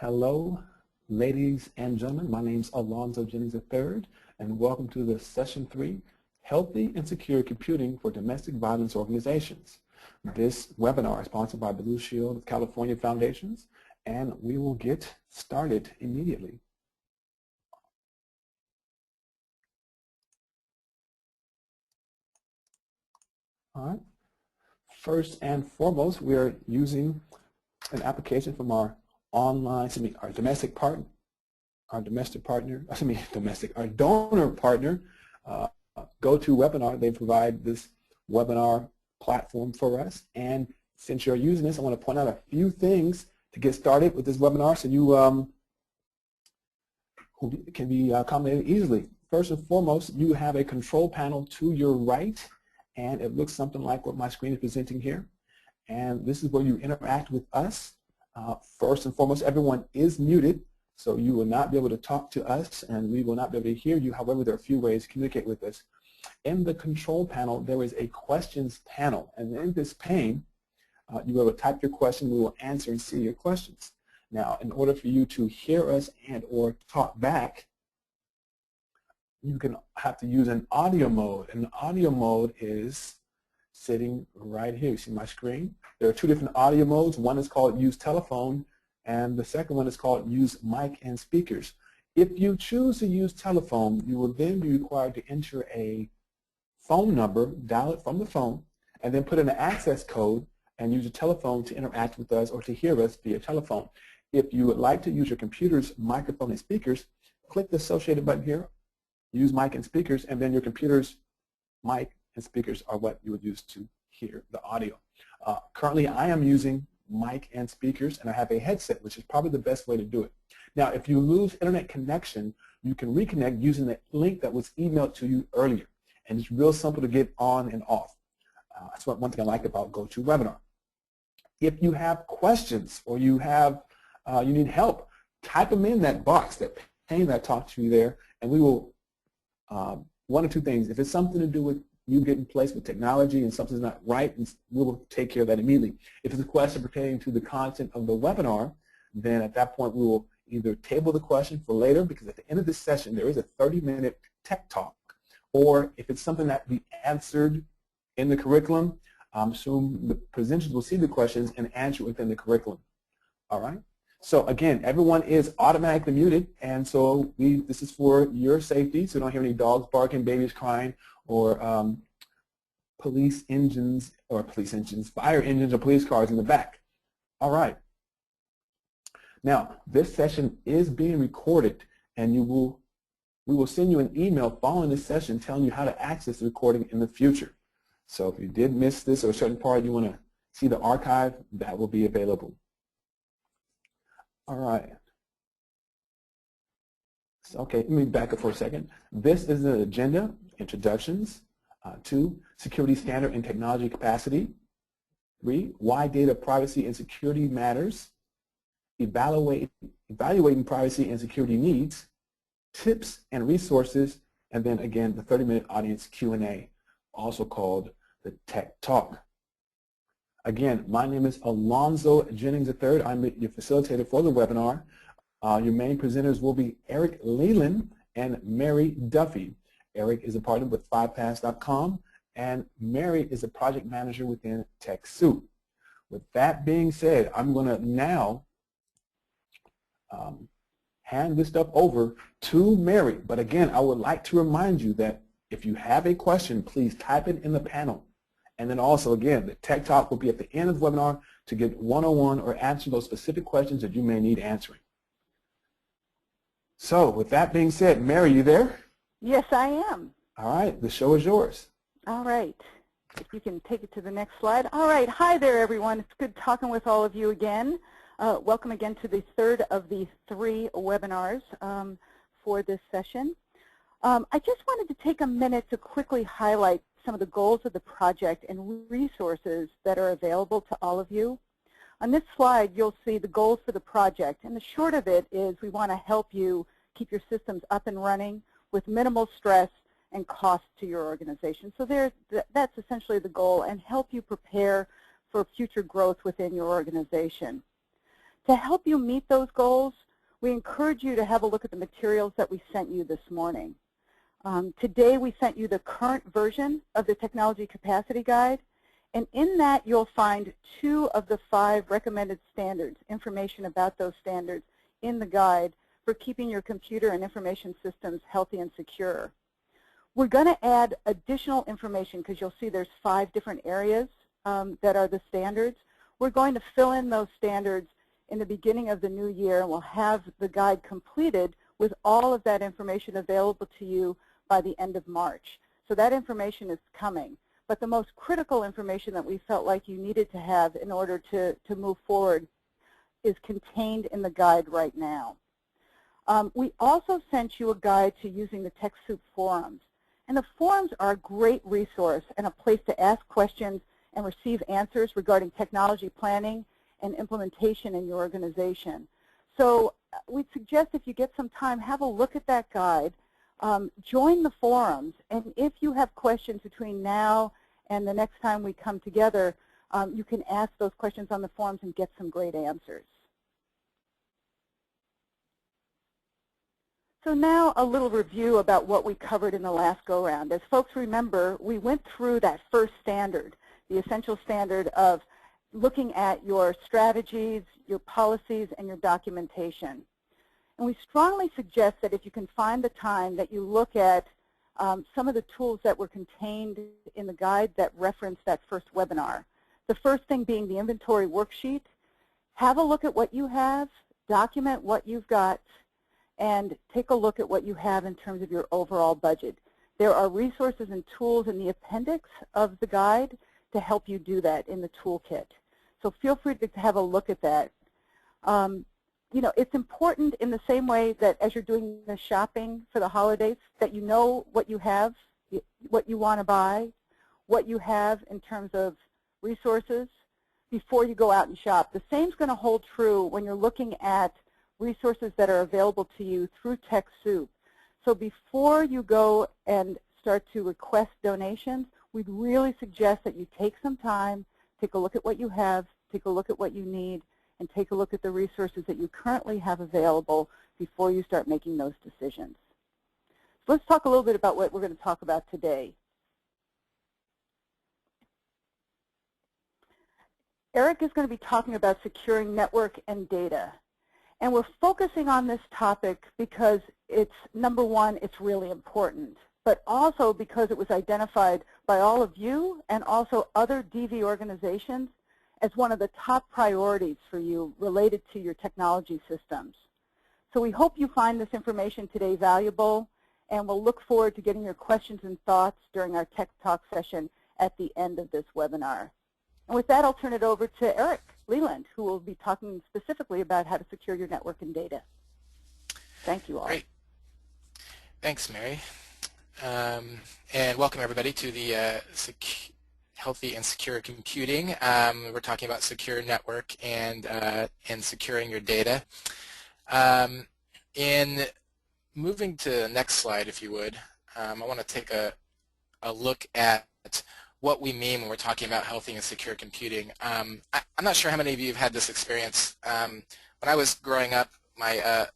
Hello, ladies and gentlemen. My name is Alonzo Jennings III, and welcome to the Session 3, Healthy and Secure Computing for Domestic Violence Organizations. This webinar is sponsored by Blue Shield of California Foundations, and we will get started immediately. All right. First and foremost, we are using an application from our our donor partner, GoToWebinar. They provide this webinar platform for us, and since you're using this, I want to point out a few things to get started with this webinar so you can be accommodated easily. First and foremost, you have a control panel to your right, and it looks something like what my screen is presenting here, and this is where you interact with us. First and foremost, everyone is muted, so you will not be able to talk to us and we will not be able to hear you. However, there are a few ways to communicate with us. In the control panel, there is a questions panel, and in this pane, you will type your question. We will answer and see your questions. Now, in order for you to hear us and or talk back, you can have to use an audio mode, and the audio mode is sitting right here. You see my screen? There are two different audio modes. One is called use telephone, and the second one is called use mic and speakers. If you choose to use telephone, you will then be required to enter a phone number, dial it from the phone, and then put in an access code and use a telephone to interact with us or to hear us via telephone. If you would like to use your computer's microphone and speakers, click the associated button here, use mic and speakers, and then your computer's mic and speakers are what you would use to hear the audio. Currently, I am using mic and speakers, and I have a headset, which is probably the best way to do it. Now, if you lose internet connection, you can reconnect using the link that was emailed to you earlier, and it's real simple to get on and off. That's one thing I like about GoToWebinar. If you have questions or you need help, type them in that box, that pane that I talked to you there, and we will, one or two things. If it's something to do with you get in place with technology and something's not right, we will take care of that immediately. If it's a question pertaining to the content of the webinar, then at that point we will either table the question for later, because at the end of this session there is a 30-minute tech talk, or if it's something that we answered in the curriculum, assume the presenters will see the questions and answer within the curriculum. All right? So again, everyone is automatically muted, and so this is for your safety, so you don't hear any dogs barking, babies crying, or fire engines or police cars in the back. All right. Now, this session is being recorded, and we will send you an email following this session telling you how to access the recording in the future. So if you did miss this or a certain part you want to see the archive, that will be available. All right. So, okay, let me back up for a second. This is the agenda: introductions. 2, security standard and technology capacity. 3, why data privacy and security matters. Evaluating privacy and security needs. Tips and resources. And then again, the 30-minute audience Q&A, also called the Tech Talk. Again, my name is Alonzo Jennings III. I'm your facilitator for the webinar. Your main presenters will be Eric Leland and Mary Duffy. Eric is a partner with 5pass.com, and Mary is a project manager within TechSoup. With that being said, I'm going to now hand this stuff over to Mary. But again, I would like to remind you that if you have a question, please type it in the panel. And then also, again, the Tech Talk will be at the end of the webinar to get one-on-one or answer those specific questions that you may need answering. So with that being said, Mary, you there? Yes, I am. All right, the show is yours. All right. If you can take it to the next slide. All right. Hi there, everyone. It's good talking with all of you again. Welcome again to the third of the 3 webinars for this session. I just wanted to take a minute to quickly highlight some of the goals of the project and resources that are available to all of you. On this slide, you'll see the goals for the project, and the short of it is we want to help you keep your systems up and running with minimal stress and cost to your organization. So that's essentially the goal, and help you prepare for future growth within your organization. To help you meet those goals, we encourage you to have a look at the materials that we sent you this morning. Today we sent you the current version of the Technology Capacity Guide, and in that you'll find 2 of the 5 recommended standards, information about those standards in the guide for keeping your computer and information systems healthy and secure. We're going to add additional information because you'll see there's 5 different areas that are the standards. We're going to fill in those standards in the beginning of the new year, and we'll have the guide completed with all of that information available to you by the end of March. So that information is coming. But the most critical information that we felt like you needed to have in order to move forward is contained in the guide right now. We also sent you a guide to using the TechSoup forums. And the forums are a great resource and a place to ask questions and receive answers regarding technology planning and implementation in your organization. So we'd suggest if you get some time, have a look at that guide. Join the forums, and if you have questions between now and the next time we come together, you can ask those questions on the forums and get some great answers. So now a little review about what we covered in the last go-round. As folks remember, we went through that first standard, the essential standard of looking at your strategies, your policies, and your documentation. And we strongly suggest that if you can find the time that you look at some of the tools that were contained in the guide that reference that first webinar. The first thing being the inventory worksheet. Have a look at what you have, document what you've got, and take a look at what you have in terms of your overall budget. There are resources and tools in the appendix of the guide to help you do that in the toolkit. So feel free to have a look at that. You know, it's important in the same way that as you're doing the shopping for the holidays that you know what you have, what you want to buy, what you have in terms of resources before you go out and shop. The same is going to hold true when you're looking at resources that are available to you through TechSoup. So before you go and start to request donations, we'd really suggest that you take some time, take a look at what you have, take a look at what you need, and take a look at the resources that you currently have available before you start making those decisions. So let's talk a little bit about what we're going to talk about today. Eric is going to be talking about securing network and data. And we're focusing on this topic because it's, number one, it's really important, but also because it was identified by all of you and also other DV organizations as one of the top priorities for you related to your technology systems. So we hope you find this information today valuable, and we'll look forward to getting your questions and thoughts during our Tech Talk session at the end of this webinar. And with that, I'll turn it over to Eric Leland, who will be talking specifically about how to secure your network and data. Thank you all. Great. Thanks, Mary. And welcome, everybody, to the Healthy and Secure Computing. We're talking about secure network and securing your data. In moving to the next slide, if you would, I want to take a look at what we mean when we're talking about healthy and secure computing. I'm not sure how many of you have had this experience. When I was growing up, my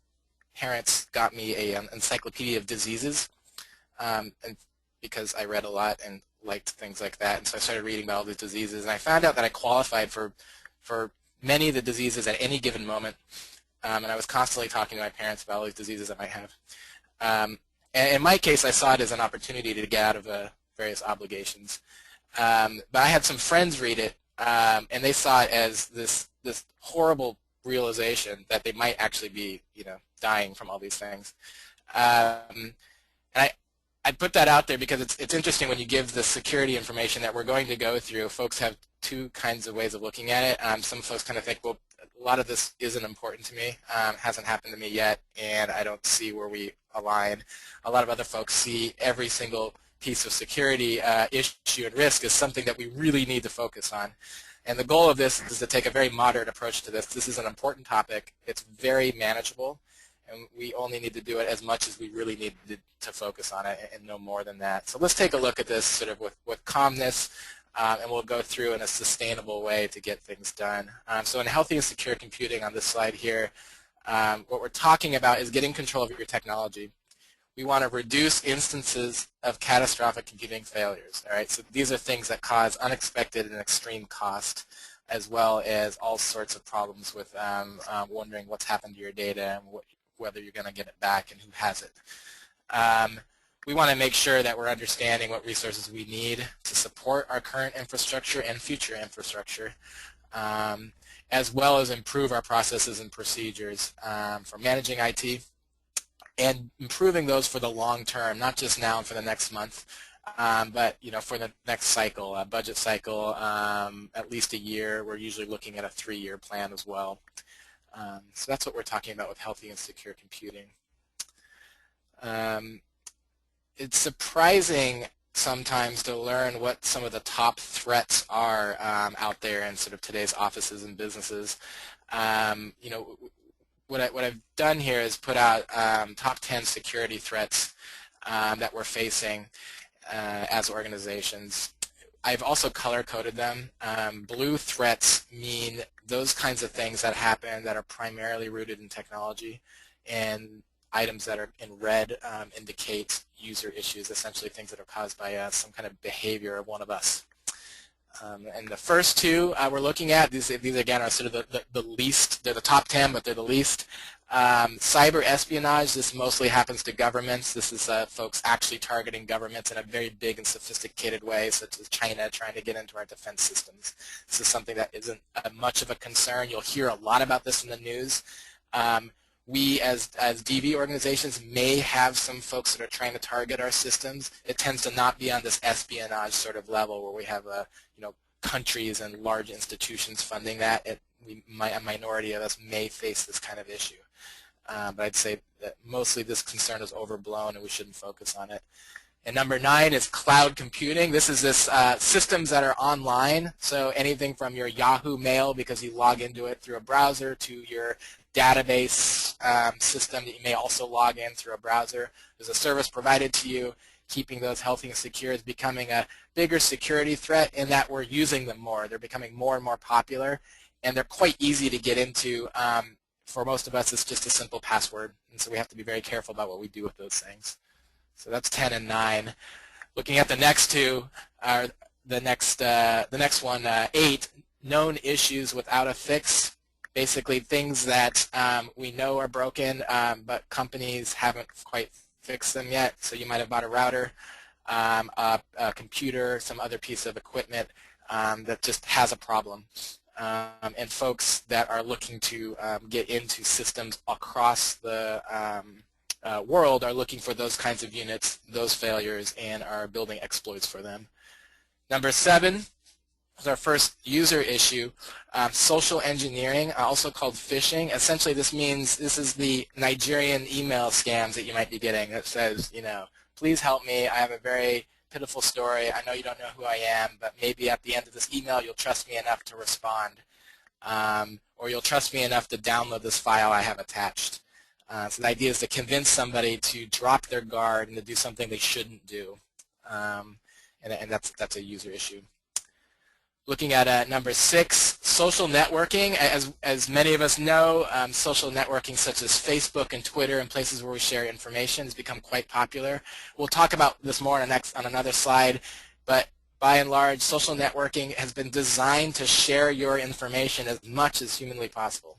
parents got me an encyclopedia of diseases, and because I read a lot and liked things like that, and so I started reading about all these diseases, and I found out that I qualified for many of the diseases at any given moment, and I was constantly talking to my parents about all these diseases I might have. And in my case, I saw it as an opportunity to get out of various obligations. But I had some friends read it, and they saw it as this horrible realization that they might actually be, dying from all these things. And I put that out there because it's interesting when you give the security information that we're going to go through. Folks have two kinds of ways of looking at it. Some folks kind of think, well, a lot of this isn't important to me, hasn't happened to me yet, and I don't see where we align. A lot of other folks see every single piece of security issue and risk as something that we really need to focus on. And the goal of this is to take a very moderate approach to this. This is an important topic. It's very manageable, and we only need to do it as much as we really need to focus on it and no more than that. So let's take a look at this sort of with calmness and we'll go through in a sustainable way to get things done. So in healthy and secure computing on this slide here, what we're talking about is getting control of your technology. We want to reduce instances of catastrophic computing failures. All right, so these are things that cause unexpected and extreme cost, as well as all sorts of problems with wondering what's happened to your data and whether you're going to get it back and who has it. We want to make sure that we're understanding what resources we need to support our current infrastructure and future infrastructure, as well as improve our processes and procedures for managing IT and improving those for the long term, not just now and for the next month, but for the next cycle, a budget cycle, at least a year. We're usually looking at a 3-year plan as well. So that's what we're talking about with healthy and secure computing. It's surprising sometimes to learn what some of the top threats are out there in sort of today's offices and businesses. What I've done here is put out top 10 security threats that we're facing as organizations. I've also color-coded them. Blue threats mean those kinds of things that happen that are primarily rooted in technology, and items that are in red indicate user issues, essentially things that are caused by some kind of behavior of one of us. And the first two we're looking at, these again are sort of the least. They're the top 10, but they're the least. Cyber espionage, this mostly happens to governments. This is folks actually targeting governments in a very big and sophisticated way, such as China trying to get into our defense systems. This is something that isn't much of a concern. You'll hear a lot about this in the news. We as DV organizations may have some folks that are trying to target our systems. It tends to not be on this espionage sort of level where we have countries and large institutions funding that. A minority of us may face this kind of issue. But I'd say that mostly this concern is overblown and we shouldn't focus on it. And number 9 is cloud computing. This is systems that are online, so anything from your Yahoo Mail because you log into it through a browser to your database system that you may also log in through a browser. There's a service provided to you. Keeping those healthy and secure is becoming a bigger security threat in that we're using them more. They're becoming more and more popular, and they're quite easy to get into. For most of us, it's just a simple password, and so we have to be very careful about what we do with those things. So that's 10 and 9. Looking at the next two, are the next one, 8, known issues without a fix. Basically things that we know are broken, but companies haven't quite fixed them yet. So you might have bought a router, a computer, some other piece of equipment that just has a problem. And folks that are looking to get into systems across the world are looking for those kinds of units, those failures, and are building exploits for them. Number 7 is our first user issue, social engineering, also called phishing. Essentially, this means this is the Nigerian email scams that you might be getting that says, please help me. I have a very pitiful story. I know you don't know who I am, but maybe at the end of this email you'll trust me enough to respond, or you'll trust me enough to download this file I have attached. So the idea is to convince somebody to drop their guard and to do something they shouldn't do, and that's a user issue. Looking at number 6, social networking. As many of us know, social networking such as Facebook and Twitter and places where we share information has become quite popular. We'll talk about this more on another slide, but by and large, social networking has been designed to share your information as much as humanly possible.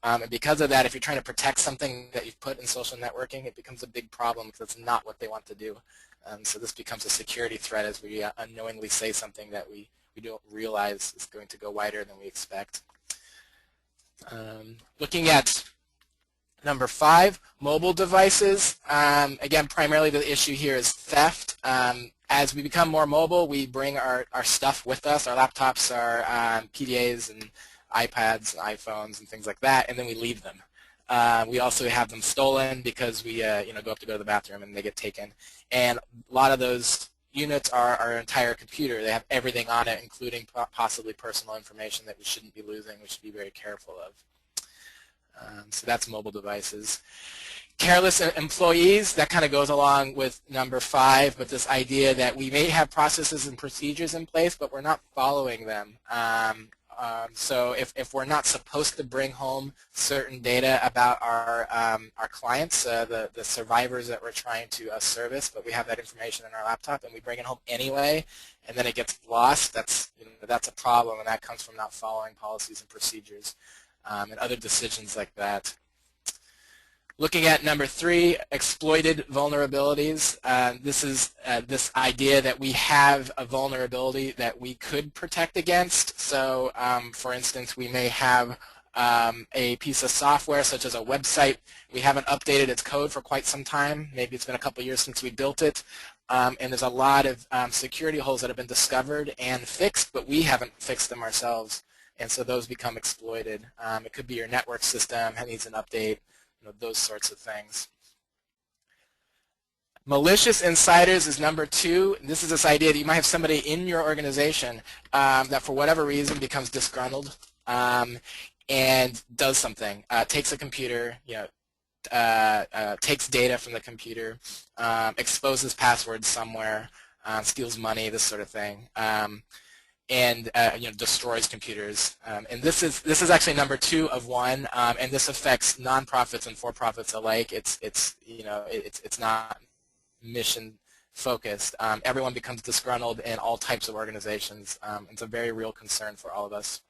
And because of that, if you're trying to protect something that you've put in social networking, it becomes a big problem because it's not what they want to do. So this becomes a security threat as we unknowingly say something that we don't realize is going to go wider than we expect. Looking at number 5, mobile devices. Again, primarily the issue here is theft. As we become more mobile, we bring our stuff with us, our laptops, our PDAs and iPads, and iPhones, and things like that, and then we leave them. We also have them stolen because we go to the bathroom and they get taken. And a lot of those units are our entire computer. They have everything on it, including possibly personal information that we shouldn't be losing. We should be very careful of. So that's mobile devices. Careless employees, that kind of goes along with number 5, but this idea that we may have processes and procedures in place, but we're not following them. So if we're not supposed to bring home certain data about our clients, the survivors that we're trying to service, but we have that information in our laptop and we bring it home anyway, and then it gets lost, that's a problem, and that comes from not following policies and procedures and other decisions like that. Looking at number 3, exploited vulnerabilities. This is this idea that we have a vulnerability that we could protect against. So, for instance, we may have a piece of software, such as a website. We haven't updated its code for quite some time. Maybe it's been a couple years since we built it. And there's a lot of security holes that have been discovered and fixed, but we haven't fixed them ourselves. And so those become exploited. It could be your network system that needs an update. Those sorts of things. Malicious insiders is number 2. This is this idea that you might have somebody in your organization that for whatever reason becomes disgruntled and does something, takes a computer, takes data from the computer, exposes passwords somewhere, steals money, this sort of thing. And destroys computers. And this is actually number 2 of 1, and this affects nonprofits and for-profits alike. It's not mission focused. Everyone becomes disgruntled in all types of organizations. It's a very real concern for all of us.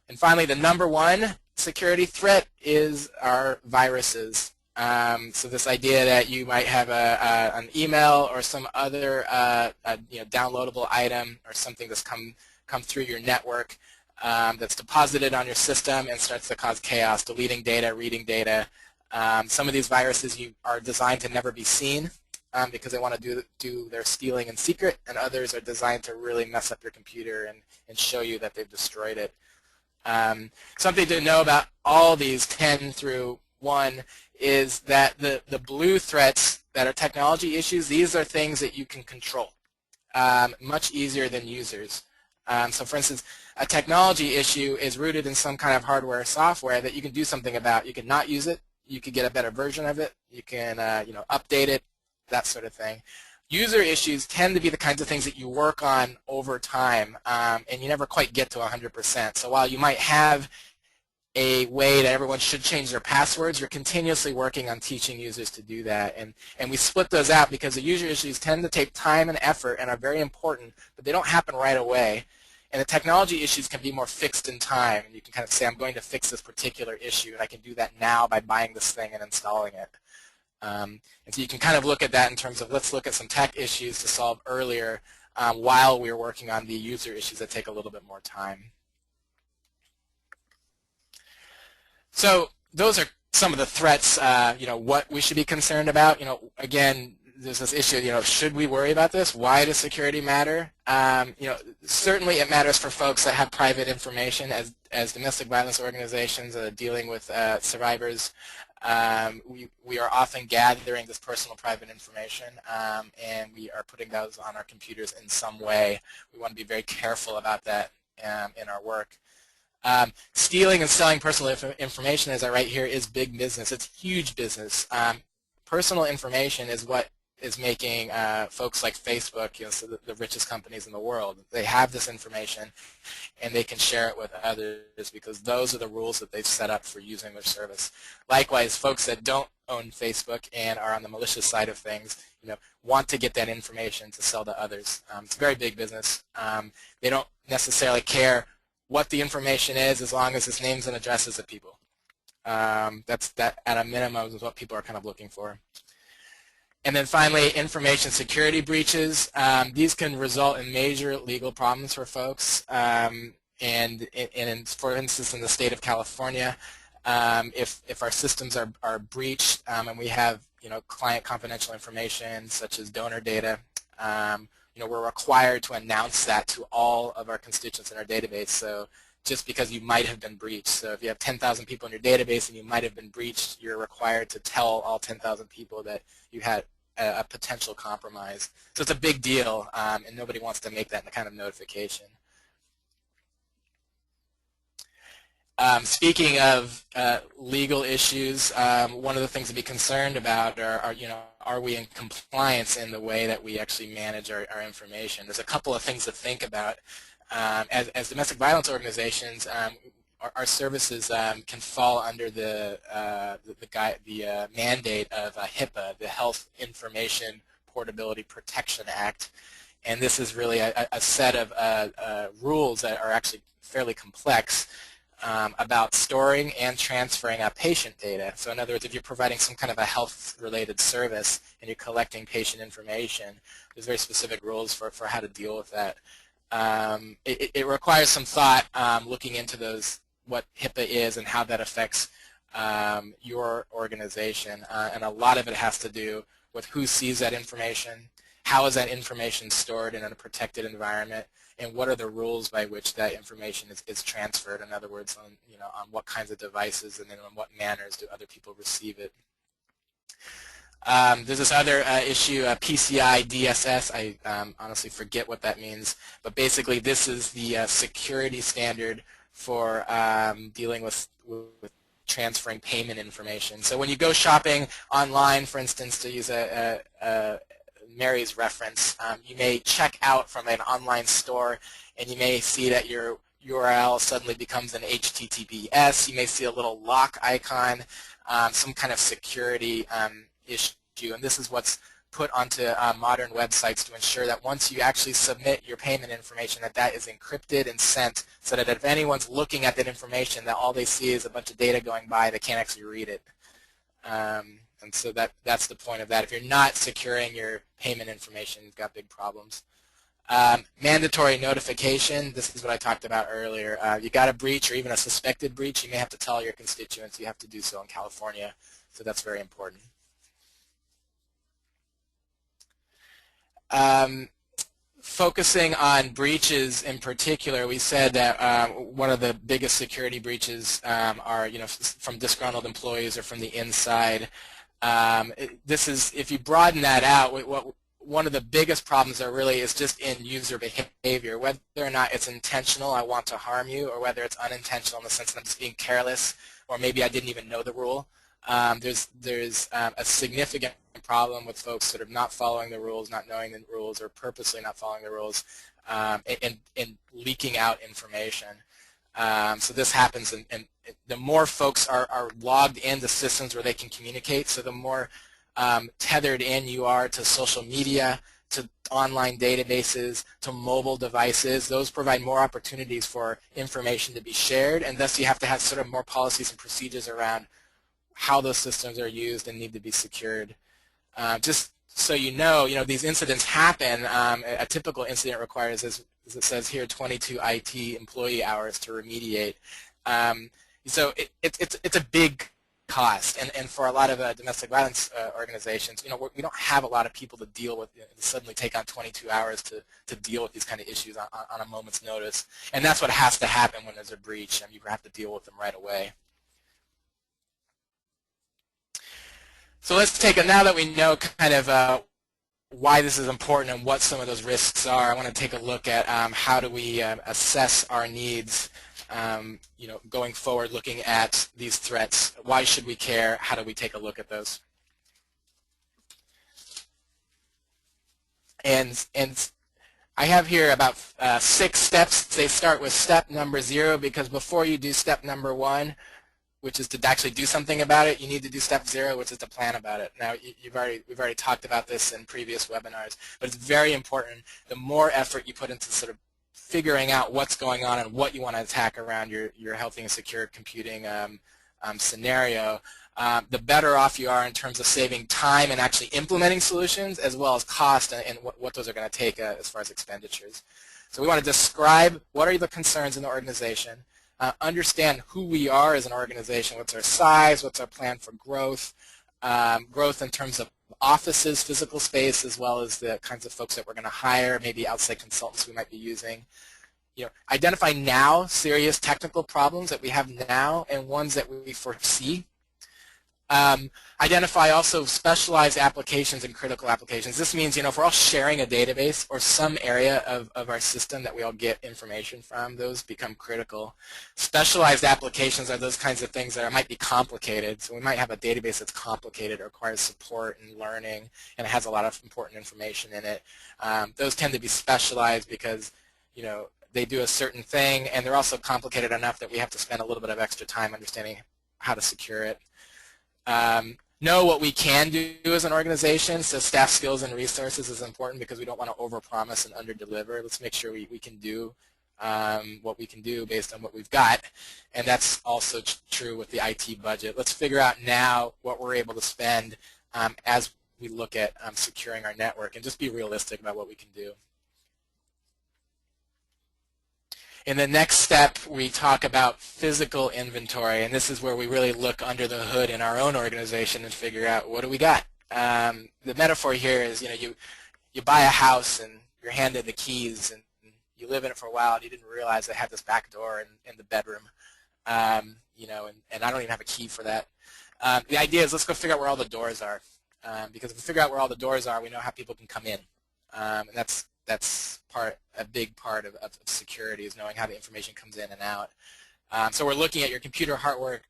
And finally, the number 1 security threat is our viruses. So this idea that you might have an email or some other downloadable item or something that's come through your network that's deposited on your system and starts to cause chaos, deleting data, reading data. Some of these viruses are designed to never be seen because they want to do their stealing in secret, and others are designed to really mess up your computer and show you that they've destroyed it. Something to know about all these 10 through 1 is that the blue threats that are technology issues, these are things that you can control much easier than users. So for instance, a technology issue is rooted in some kind of hardware or software that you can do something about. You can not use it, you can get a better version of it, you can update it, that sort of thing. User issues tend to be the kinds of things that you work on over time, and you never quite get to 100%. So while you might have a way that everyone should change their passwords, you're continuously working on teaching users to do that. And we split those out because the user issues tend to take time and effort and are very important, but they don't happen right away. And the technology issues can be more fixed in time. And you can kind of say, I'm going to fix this particular issue, and I can do that now by buying this thing and installing it. And so you can kind of look at that in terms of, let's look at some tech issues to solve earlier while we're working on the user issues that take a little bit more time. So those are some of the threats, what we should be concerned about. Again, there's this issue, should we worry about this? Why does security matter? Certainly it matters for folks that have private information. As domestic violence organizations dealing with survivors, we are often gathering this personal private information, and we are putting those on our computers in some way. We want to be very careful about that in our work. Stealing and selling personal information, as I write here, is big business. It's huge business. Personal information is what is making folks like Facebook, so the richest companies in the world. They have this information, and they can share it with others because those are the rules that they've set up for using their service. Likewise, folks that don't own Facebook and are on the malicious side of things, want to get that information to sell to others. It's a very big business. They don't necessarily care what the information is as long as it's names and addresses of people. That at a minimum is what people are kind of looking for. And then finally, information security breaches. These can result in major legal problems for folks. And for instance, in the state of California, if our systems are breached and we have client confidential information such as donor data, we're required to announce that to all of our constituents in our database. So just because you might have been breached. So if you have 10,000 people in your database and you might have been breached, you're required to tell all 10,000 people that you had a potential compromise. So it's a big deal, and nobody wants to make that kind of notification. Speaking of legal issues, one of the things to be concerned about are we in compliance in the way that we actually manage our information? There's a couple of things to think about. As domestic violence organizations, our services can fall under the mandate of HIPAA, the Health Information Portability Protection Act, and this is really a set of rules that are actually fairly complex about storing and transferring patient data. So in other words, if you're providing some kind of a health-related service and you're collecting patient information, there's very specific rules for how to deal with that. It requires some thought looking into what HIPAA is and how that affects your organization. And a lot of it has to do with who sees that information, how is that information stored in a protected environment, and what are the rules by which that information is transferred. In other words, on what kinds of devices and then on what manners do other people receive it. There's this other issue, PCI DSS. I honestly forget what that means, but basically this is the security standard for dealing with transferring payment information. So when you go shopping online, for instance, to use Mary's reference, you may check out from an online store and you may see that your URL suddenly becomes an HTTPS. You may see a little lock icon, some kind of security issue, and this is what's put onto modern websites to ensure that once you actually submit your payment information, that is encrypted and sent, so that if anyone's looking at that information, that all they see is a bunch of data going by, they can't actually read it. And so that's the point of that. If you're not securing your payment information, you've got big problems. Mandatory notification, this is what I talked about earlier. You got a breach or even a suspected breach, you may have to tell your constituents. You have to do so in California, so that's very important. Focusing on breaches in particular, we said that one of the biggest security breaches are from disgruntled employees or from the inside. This is, if you broaden that out, one of the biggest problems are really is just in user behavior, whether or not it's intentional, I want to harm you, or whether it's unintentional in the sense that I'm just being careless, or maybe I didn't even know the rule. There's a significant problem with folks sort of not following the rules, not knowing the rules, or purposely not following the rules, and leaking out information. So this happens, and the more folks are logged into systems where they can communicate, so the more tethered in you are to social media, to online databases, to mobile devices, those provide more opportunities for information to be shared, and thus you have to have sort of more policies and procedures around how those systems are used and need to be secured. Just so you know, these incidents happen. A typical incident requires, as it says here, 22 IT employee hours to remediate. So it's a big cost, and for a lot of domestic violence organizations, we don't have a lot of people to deal with, suddenly take on 22 hours to deal with these kind of issues on a moment's notice, and that's what has to happen when there's a breach, and you have to deal with them right away. So let's take now that we know kind of why this is important and what some of those risks are, I want to take a look at how do we assess our needs, going forward, looking at these threats. Why should we care? How do we take a look at those? And I have here about 6 steps. They start with step number 0, because before you do step number 1, which is to actually do something about it, you need to do step 0, which is to plan about it. Now, we've already talked about this in previous webinars, but it's very important. The more effort you put into sort of figuring out what's going on and what you want to attack around your healthy and secure computing scenario, the better off you are in terms of saving time and actually implementing solutions, as well as cost and what those are going to take as far as expenditures. So we want to describe what are the concerns in the organization, understand who we are as an organization, what's our size, what's our plan for growth, growth in terms of offices, physical space, as well as the kinds of folks that we're going to hire, maybe outside consultants we might be using. Identify now serious technical problems that we have now and ones that we foresee. Identify also specialized applications and critical applications. This means, if we're all sharing a database or some area of our system that we all get information from, those become critical. Specialized applications are those kinds of things that might be complicated. So we might have a database that's complicated, it requires support and learning, and it has a lot of important information in it. Those tend to be specialized because, they do a certain thing, and they're also complicated enough that we have to spend a little bit of extra time understanding how to secure it. Know what we can do as an organization, so staff skills and resources is important because we don't want to overpromise and underdeliver. Let's make sure we can do what we can do based on what we've got, and that's also true with the IT budget. Let's figure out now what we're able to spend as we look at securing our network, and just be realistic about what we can do. In the next step, we talk about physical inventory, and this is where we really look under the hood in our own organization and figure out what do we got. The metaphor here is, you buy a house and you're handed the keys and you live in it for a while and you didn't realize they had this back door in the bedroom, and I don't even have a key for that. The idea is let's go figure out where all the doors are, because if we figure out where all the doors are, we know how people can come in, and that's a big part of security, is knowing how the information comes in and out. So we're looking at your computer hardware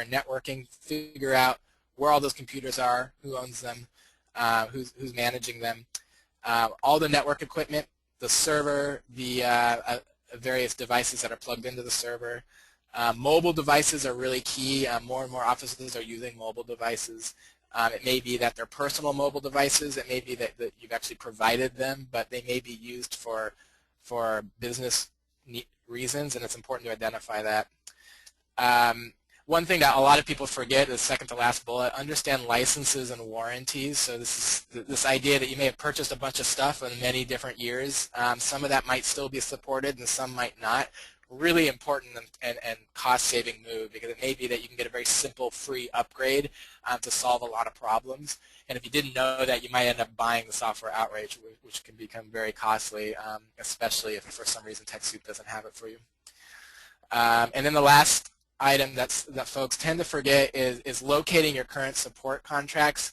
and networking, figure out where all those computers are, who owns them, who's managing them, all the network equipment, the server, the various devices that are plugged into the server. Mobile devices are really key. More and more offices are using mobile devices. It may be that they're personal mobile devices. It may be that you've actually provided them, but they may be used for business reasons, and it's important to identify that. One thing that a lot of people forget is second to last bullet, understand licenses and warranties. So this idea that you may have purchased a bunch of stuff in many different years. Some of that might still be supported and some might not. Really important and cost-saving move, because it may be that you can get a very simple free upgrade to solve a lot of problems, and if you didn't know that, you might end up buying the software outright, which can become very costly, especially if for some reason TechSoup doesn't have it for you. And then the last item that folks tend to forget is locating your current support contracts.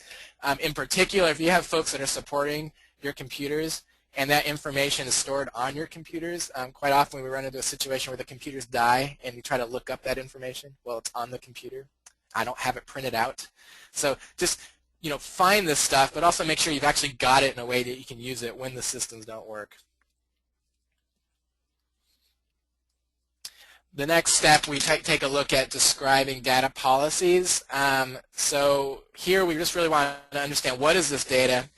In particular, if you have folks that are supporting your computers, and that information is stored on your computers. Quite often we run into a situation where the computers die and you try to look up that information. Well, it's on the computer. I don't have it printed out. So just find this stuff, but also make sure you've actually got it in a way that you can use it when the systems don't work. The next step, we take a look at describing data policies. So here we just really want to understand what is this data.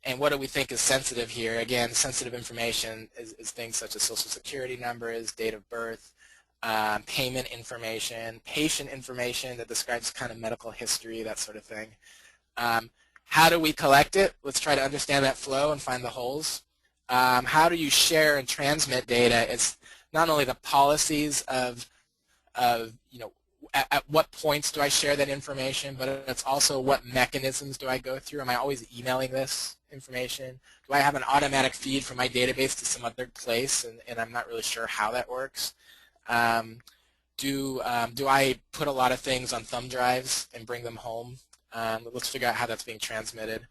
And what do we think is sensitive here? Again, sensitive information is things such as social security numbers, date of birth, payment information, patient information that describes kind of medical history, that sort of thing. How do we collect it? Let's try to understand that flow and find the holes. How do you share and transmit data? It's not only the policies of at what points do I share that information, but it's also what mechanisms do I go through. Am I always emailing this information? Do I have an automatic feed from my database to some other place, and I'm not really sure how that works? Do I put a lot of things on thumb drives and bring them home? Let's figure out how that's being transmitted.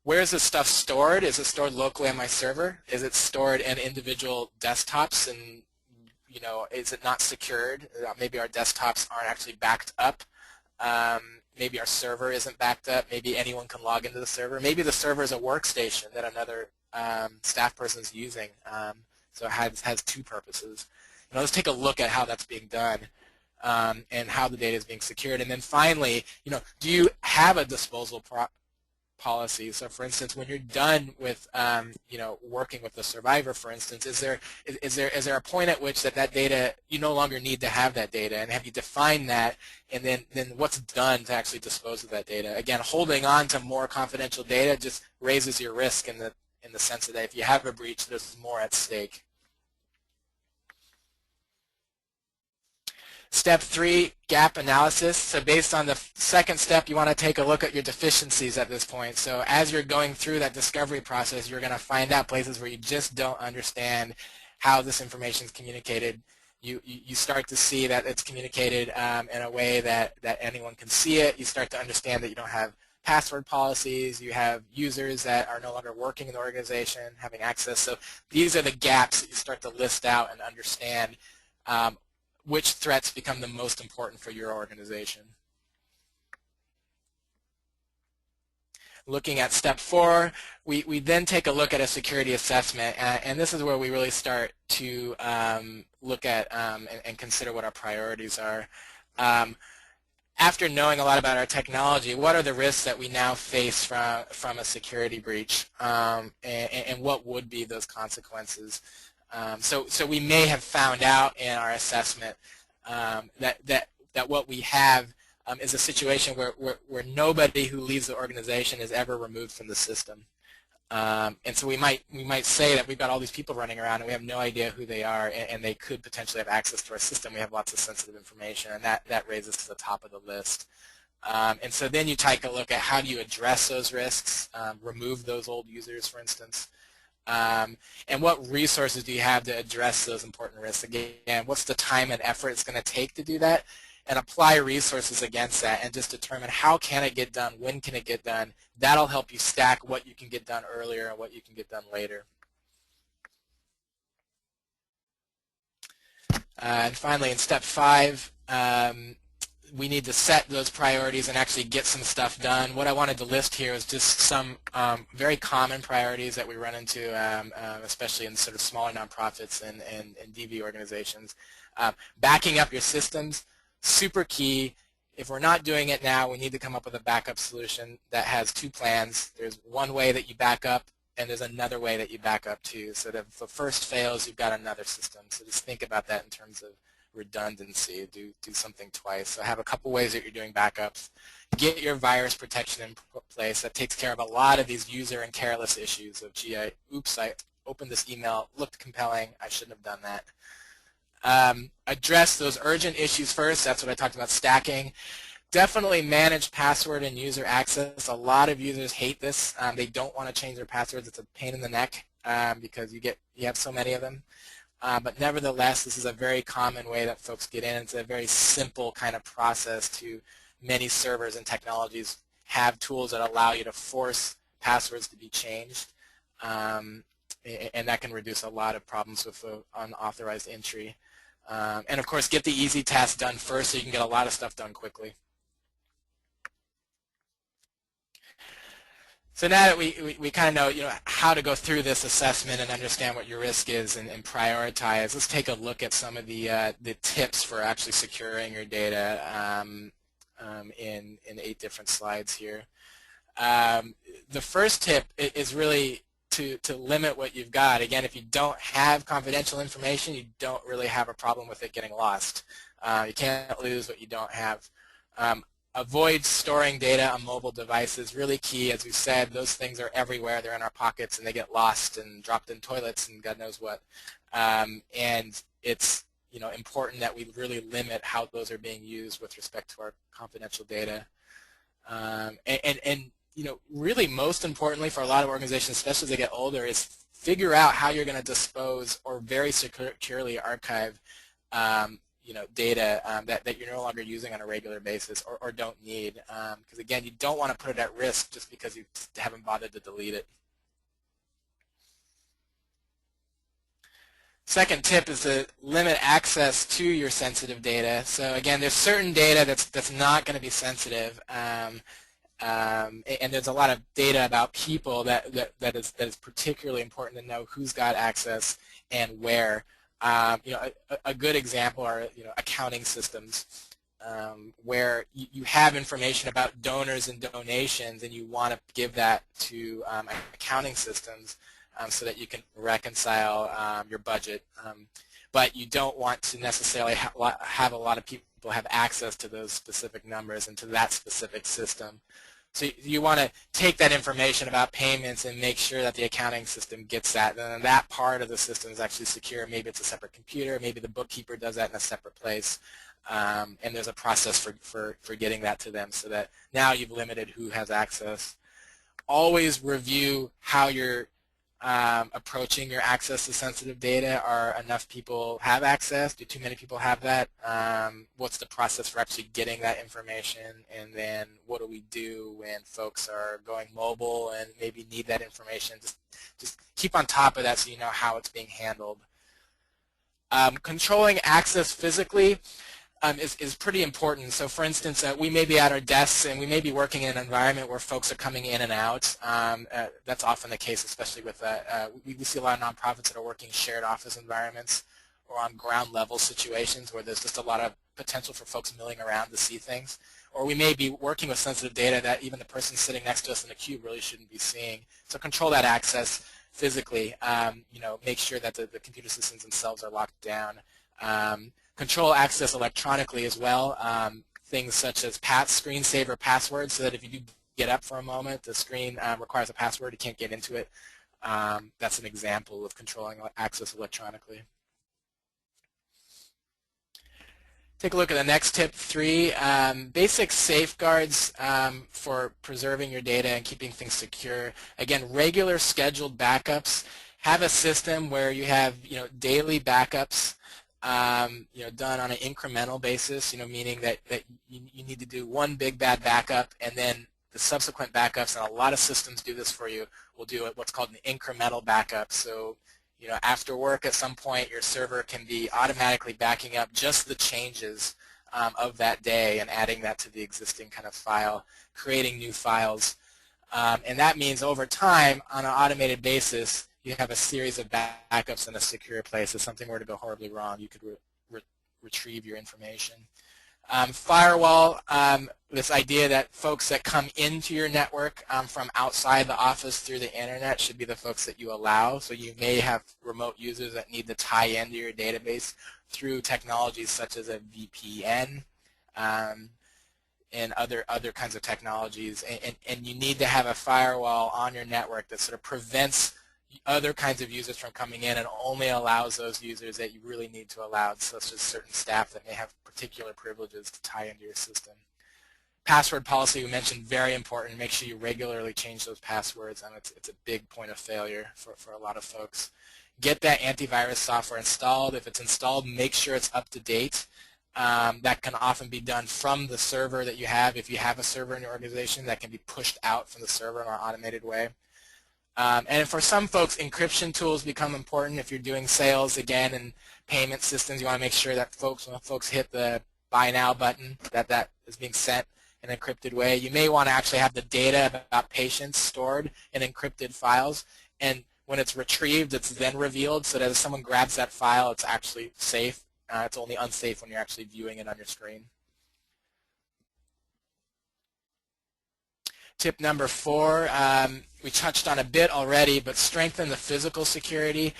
Where is this stuff stored? Is it stored locally on my server? Is it stored in individual desktops, and is it not secured? Maybe our desktops aren't actually backed up. Maybe our server isn't backed up. Maybe anyone can log into the server. Maybe the server is a workstation that another staff person is using, so it has two purposes. Let's take a look at how that's being done and how the data is being secured. And then finally, do you have a disposal policy? So for instance, when you're done with working with the survivor, for instance, is there a point at which that data, you no longer need to have that data, and have you defined that, and then what's done to actually dispose of that data? Again, holding on to more confidential data just raises your risk in the sense that if you have a breach, there's more at stake. Step 3, gap analysis. So based on the second step, you want to take a look at your deficiencies at this point. So as you're going through that discovery process, you're going to find out places where you just don't understand how this information is communicated. you start to see that it's communicated in a way that anyone can see it. You start to understand that you don't have password policies. You have users that are no longer working in the organization having access. So these are the gaps that you start to list out and understand which threats become the most important for your organization. Looking at step 4, we then take a look at a security assessment, and this is where we really start to look at and consider what our priorities are. After knowing a lot about our technology, what are the risks that we now face from a security breach, and what would be those consequences? So we may have found out in our assessment that what we have is a situation where nobody who leaves the organization is ever removed from the system. And so we might say that we've got all these people running around and we have no idea who they are, and they could potentially have access to our system. We have lots of sensitive information, and that raises to the top of the list. And so then you take a look at how do you address those risks, remove those old users, for instance, and what resources do you have to address those important risks. Again, what's the time and effort it's going to take to do that, and apply resources against that and just determine how can it get done, when can it get done. That'll help you stack what you can get done earlier and what you can get done later. And finally, in step 5, we need to set those priorities and actually get some stuff done. What I wanted to list here is just some very common priorities that we run into, especially in sort of smaller nonprofits and DV organizations. Backing up your systems, super key. If we're not doing it now, we need to come up with a backup solution that has 2 plans. There's one way that you back up, and there's another way that you back up too. So that if the first fails, you've got another system. So just think about that in terms of redundancy. Do something twice. So have a couple ways that you're doing backups. Get your virus protection in place. That takes care of a lot of these user and careless issues of, gee, I opened this email, looked compelling, I shouldn't have done that. Address those urgent issues first. That's what I talked about, stacking. Definitely manage password and user access. A lot of users hate this. They don't want to change their passwords. It's a pain in the neck because you have so many of them. But nevertheless, this is a very common way that folks get in. It's a very simple kind of process. To many servers and technologies have tools that allow you to force passwords to be changed. And that can reduce a lot of problems with unauthorized entry. And of course, get the easy tasks done first so you can get a lot of stuff done quickly. So now that we kind of know, how to go through this assessment and understand what your risk is and prioritize, let's take a look at some of the tips for actually securing your data in 8 different slides here. The first tip is really to limit what you've got. Again, if you don't have confidential information, you don't really have a problem with it getting lost. You can't lose what you don't have. Avoid storing data on mobile devices. Really key. As we said, those things are everywhere. They're in our pockets, and they get lost and dropped in toilets and God knows what. And it's important that we really limit how those are being used with respect to our confidential data. And really most importantly for a lot of organizations, especially as they get older, is figure out how you're going to dispose or very securely archive data that you're no longer using on a regular basis or don't need. Because again, you don't want to put it at risk just because you haven't bothered to delete it. Second tip is to limit access to your sensitive data. So again, there's certain data that's not going to be sensitive. And there's a lot of data about people that is particularly important to know who's got access and where. A good example are accounting systems where you have information about donors and donations, and you want to give that to accounting systems so that you can reconcile your budget. But you don't want to necessarily have a lot of people have access to those specific numbers and to that specific system. So you want to take that information about payments and make sure that the accounting system gets that. And that part of the system is actually secure. Maybe it's a separate computer. Maybe the bookkeeper does that in a separate place. And there's a process for getting that to them so that now you've limited who has access. Always review how your approaching your access to sensitive data? Are enough people have access? Do too many people have that? What's the process for actually getting that information? And then what do we do when folks are going mobile and maybe need that information? Just keep on top of that so you know how it's being handled. Controlling access physically is pretty important. So for instance, we may be at our desks and we may be working in an environment where folks are coming in and out. That's often the case, especially with, we see a lot of nonprofits that are working in shared office environments or on ground level situations where there's just a lot of potential for folks milling around to see things. Or we may be working with sensitive data that even the person sitting next to us in the cube really shouldn't be seeing. So control that access physically. Make sure that the computer systems themselves are locked down. Control access electronically as well. Things such as screensaver passwords, so that if you do get up for a moment, the screen requires a password, you can't get into it. That's an example of controlling access electronically. Take a look at the next tip 3, basic safeguards for preserving your data and keeping things secure. Again, regular scheduled backups. Have a system where you have daily backups done on an incremental basis, meaning that you need to do one big bad backup, and then the subsequent backups, and a lot of systems do this for you, will do what's called an incremental backup. So after work at some point, your server can be automatically backing up just the changes of that day and adding that to the existing kind of file, creating new files. And that means over time, on an automated basis, you have a series of backups in a secure place. If something were to go horribly wrong, you could retrieve your information. Firewall, this idea that folks that come into your network from outside the office through the internet should be the folks that you allow. So you may have remote users that need to tie into your database through technologies such as a VPN and other kinds of technologies. And you need to have a firewall on your network that sort of prevents other kinds of users from coming in and only allows those users that you really need to allow, such as certain staff that may have particular privileges to tie into your system. Password policy we mentioned, very important. Make sure you regularly change those passwords. It's a big point of failure for a lot of folks. Get that antivirus software installed. If it's installed, make sure it's up to date. That can often be done from the server that you have. If you have a server in your organization, that can be pushed out from the server in an automated way. And for some folks, encryption tools become important. If you're doing sales, again, and payment systems, you want to make sure that when folks hit the buy now button, that is being sent in an encrypted way. You may want to actually have the data about patients stored in encrypted files, and when it's retrieved, it's then revealed so that if someone grabs that file, it's actually safe. It's only unsafe when you're actually viewing it on your screen. Tip number 4, we touched on a bit already, but strengthen the physical security.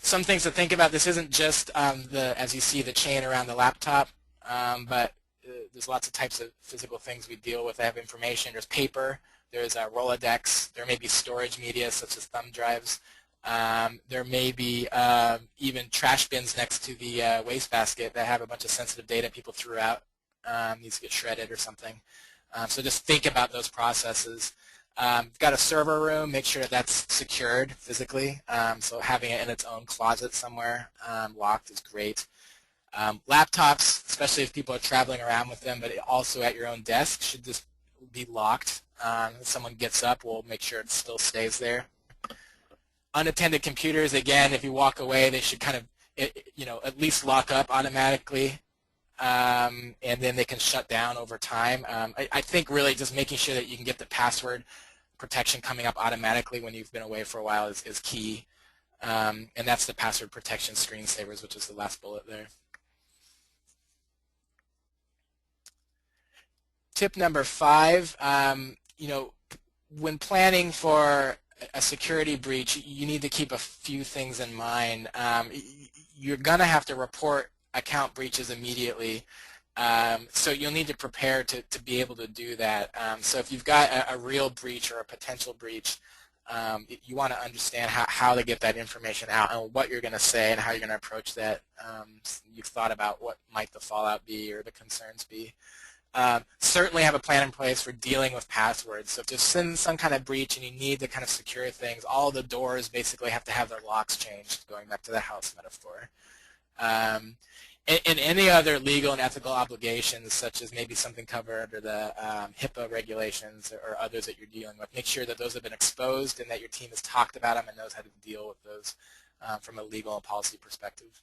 Some things to think about. This isn't just as you see, the chain around the laptop, but there's lots of types of physical things we deal with that have information. There's paper, there's a Rolodex, there may be storage media such as thumb drives. There may be even trash bins next to the wastebasket that have a bunch of sensitive data people threw out, needs to get shredded or something. So just think about those processes. You've got a server room, make sure that's secured physically. So having it in its own closet somewhere locked is great. Laptops, especially if people are traveling around with them, but also at your own desk, should just be locked. If someone gets up, we'll make sure it still stays there. Unattended computers, again, if you walk away, they should kind of, at least lock up automatically. And then they can shut down over time. I think really just making sure that you can get the password protection coming up automatically when you've been away for a while is key. And that's the password protection screensavers, which is the last bullet there. Tip number 5, when planning for a security breach, you need to keep a few things in mind. You're going to have to report account breaches immediately, so you'll need to prepare to be able to do that. So if you've got a real breach or a potential breach, you want to understand how to get that information out and what you're going to say and how you're going to approach that. You've thought about what might the fallout be or the concerns be. Certainly have a plan in place for dealing with passwords. So if there's some kind of breach and you need to kind of secure things, all the doors basically have to have their locks changed, going back to the house metaphor. And any other legal and ethical obligations, such as maybe something covered under the HIPAA regulations or others that you're dealing with, make sure that those have been exposed and that your team has talked about them and knows how to deal with those from a legal and policy perspective.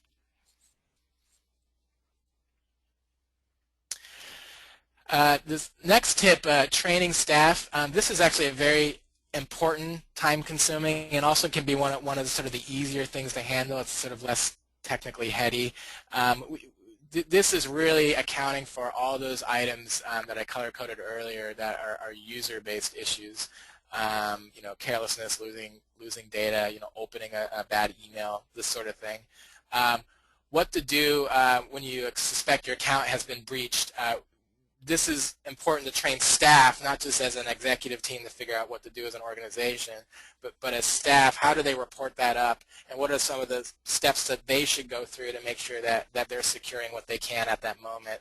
This next tip, training staff. This is actually a very important, time-consuming, and also can be one of the sort of the easier things to handle. It's sort of less technically heady. This is really accounting for all those items that I color-coded earlier that are user-based issues. You know, carelessness, losing data, you know, opening a bad email, this sort of thing. What to do when you suspect your account has been breached. This is important to train staff, not just as an executive team to figure out what to do as an organization, but as staff, how do they report that up, and what are some of the steps that they should go through to make sure that they're securing what they can at that moment.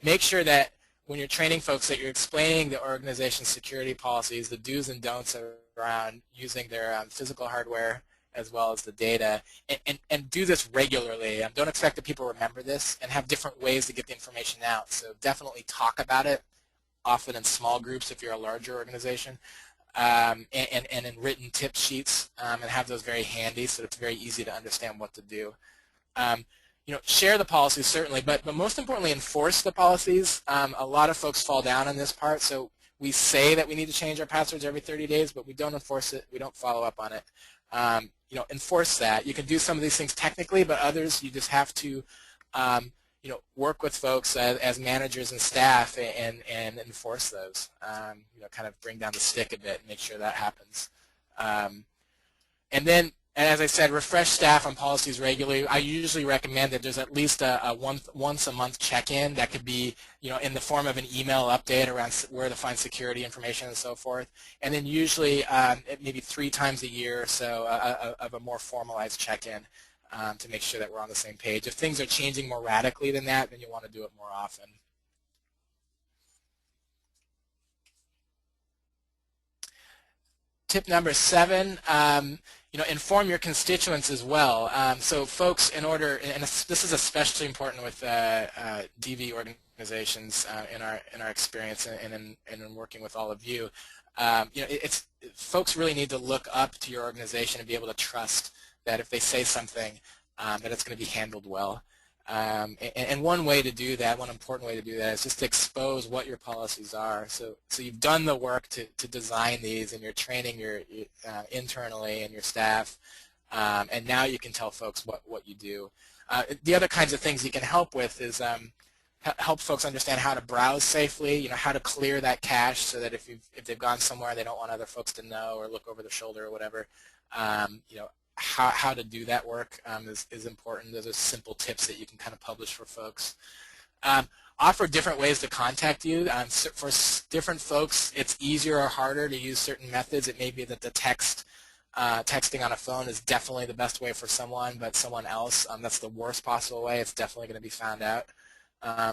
Make sure that when you're training folks that you're explaining the organization's security policies, the do's and don'ts around using their physical hardware as well as the data, and do this regularly. Don't expect that people remember this, and have different ways to get the information out. So definitely talk about it, often in small groups if you're a larger organization, and in written tip sheets, and have those very handy so it's very easy to understand what to do. You know, share the policies certainly, but most importantly, enforce the policies. A lot of folks fall down on this part, so we say that we need to change our passwords every 30 days, but we don't enforce it, we don't follow up on it. You know, enforce that. You can do some of these things technically, but others you just have to, you know, work with folks as managers and staff and enforce those. You know, kind of bring down the stick a bit and make sure that happens. And then, as I said, refresh staff on policies regularly. I usually recommend that there's at least a once a month check-in that could be, you know, in the form of an email update around where to find security information and so forth. And then usually maybe 3 times a year or so of a more formalized check-in to make sure that we're on the same page. If things are changing more radically than that, then you want to do it more often. Tip number 7. You know, inform your constituents as well. So folks, in order, and this is especially important with DV organizations in our experience and in working with all of you. You know, folks really need to look up to your organization and be able to trust that if they say something, that it's going to be handled well. And one way to do that, one important way to do that, is just to expose what your policies are. So you've done the work to design these, and you're training your internally and your staff, and now you can tell folks what you do. The other kinds of things you can help with is help folks understand how to browse safely. You know, how to clear that cache so that if they've gone somewhere and they don't want other folks to know or look over their shoulder or whatever, you know, how to do that work is important. Those are simple tips that you can kind of publish for folks. Offer different ways to contact you. For different folks, it's easier or harder to use certain methods. It may be that the texting on a phone is definitely the best way for someone, but someone else, that's the worst possible way. It's definitely going to be found out.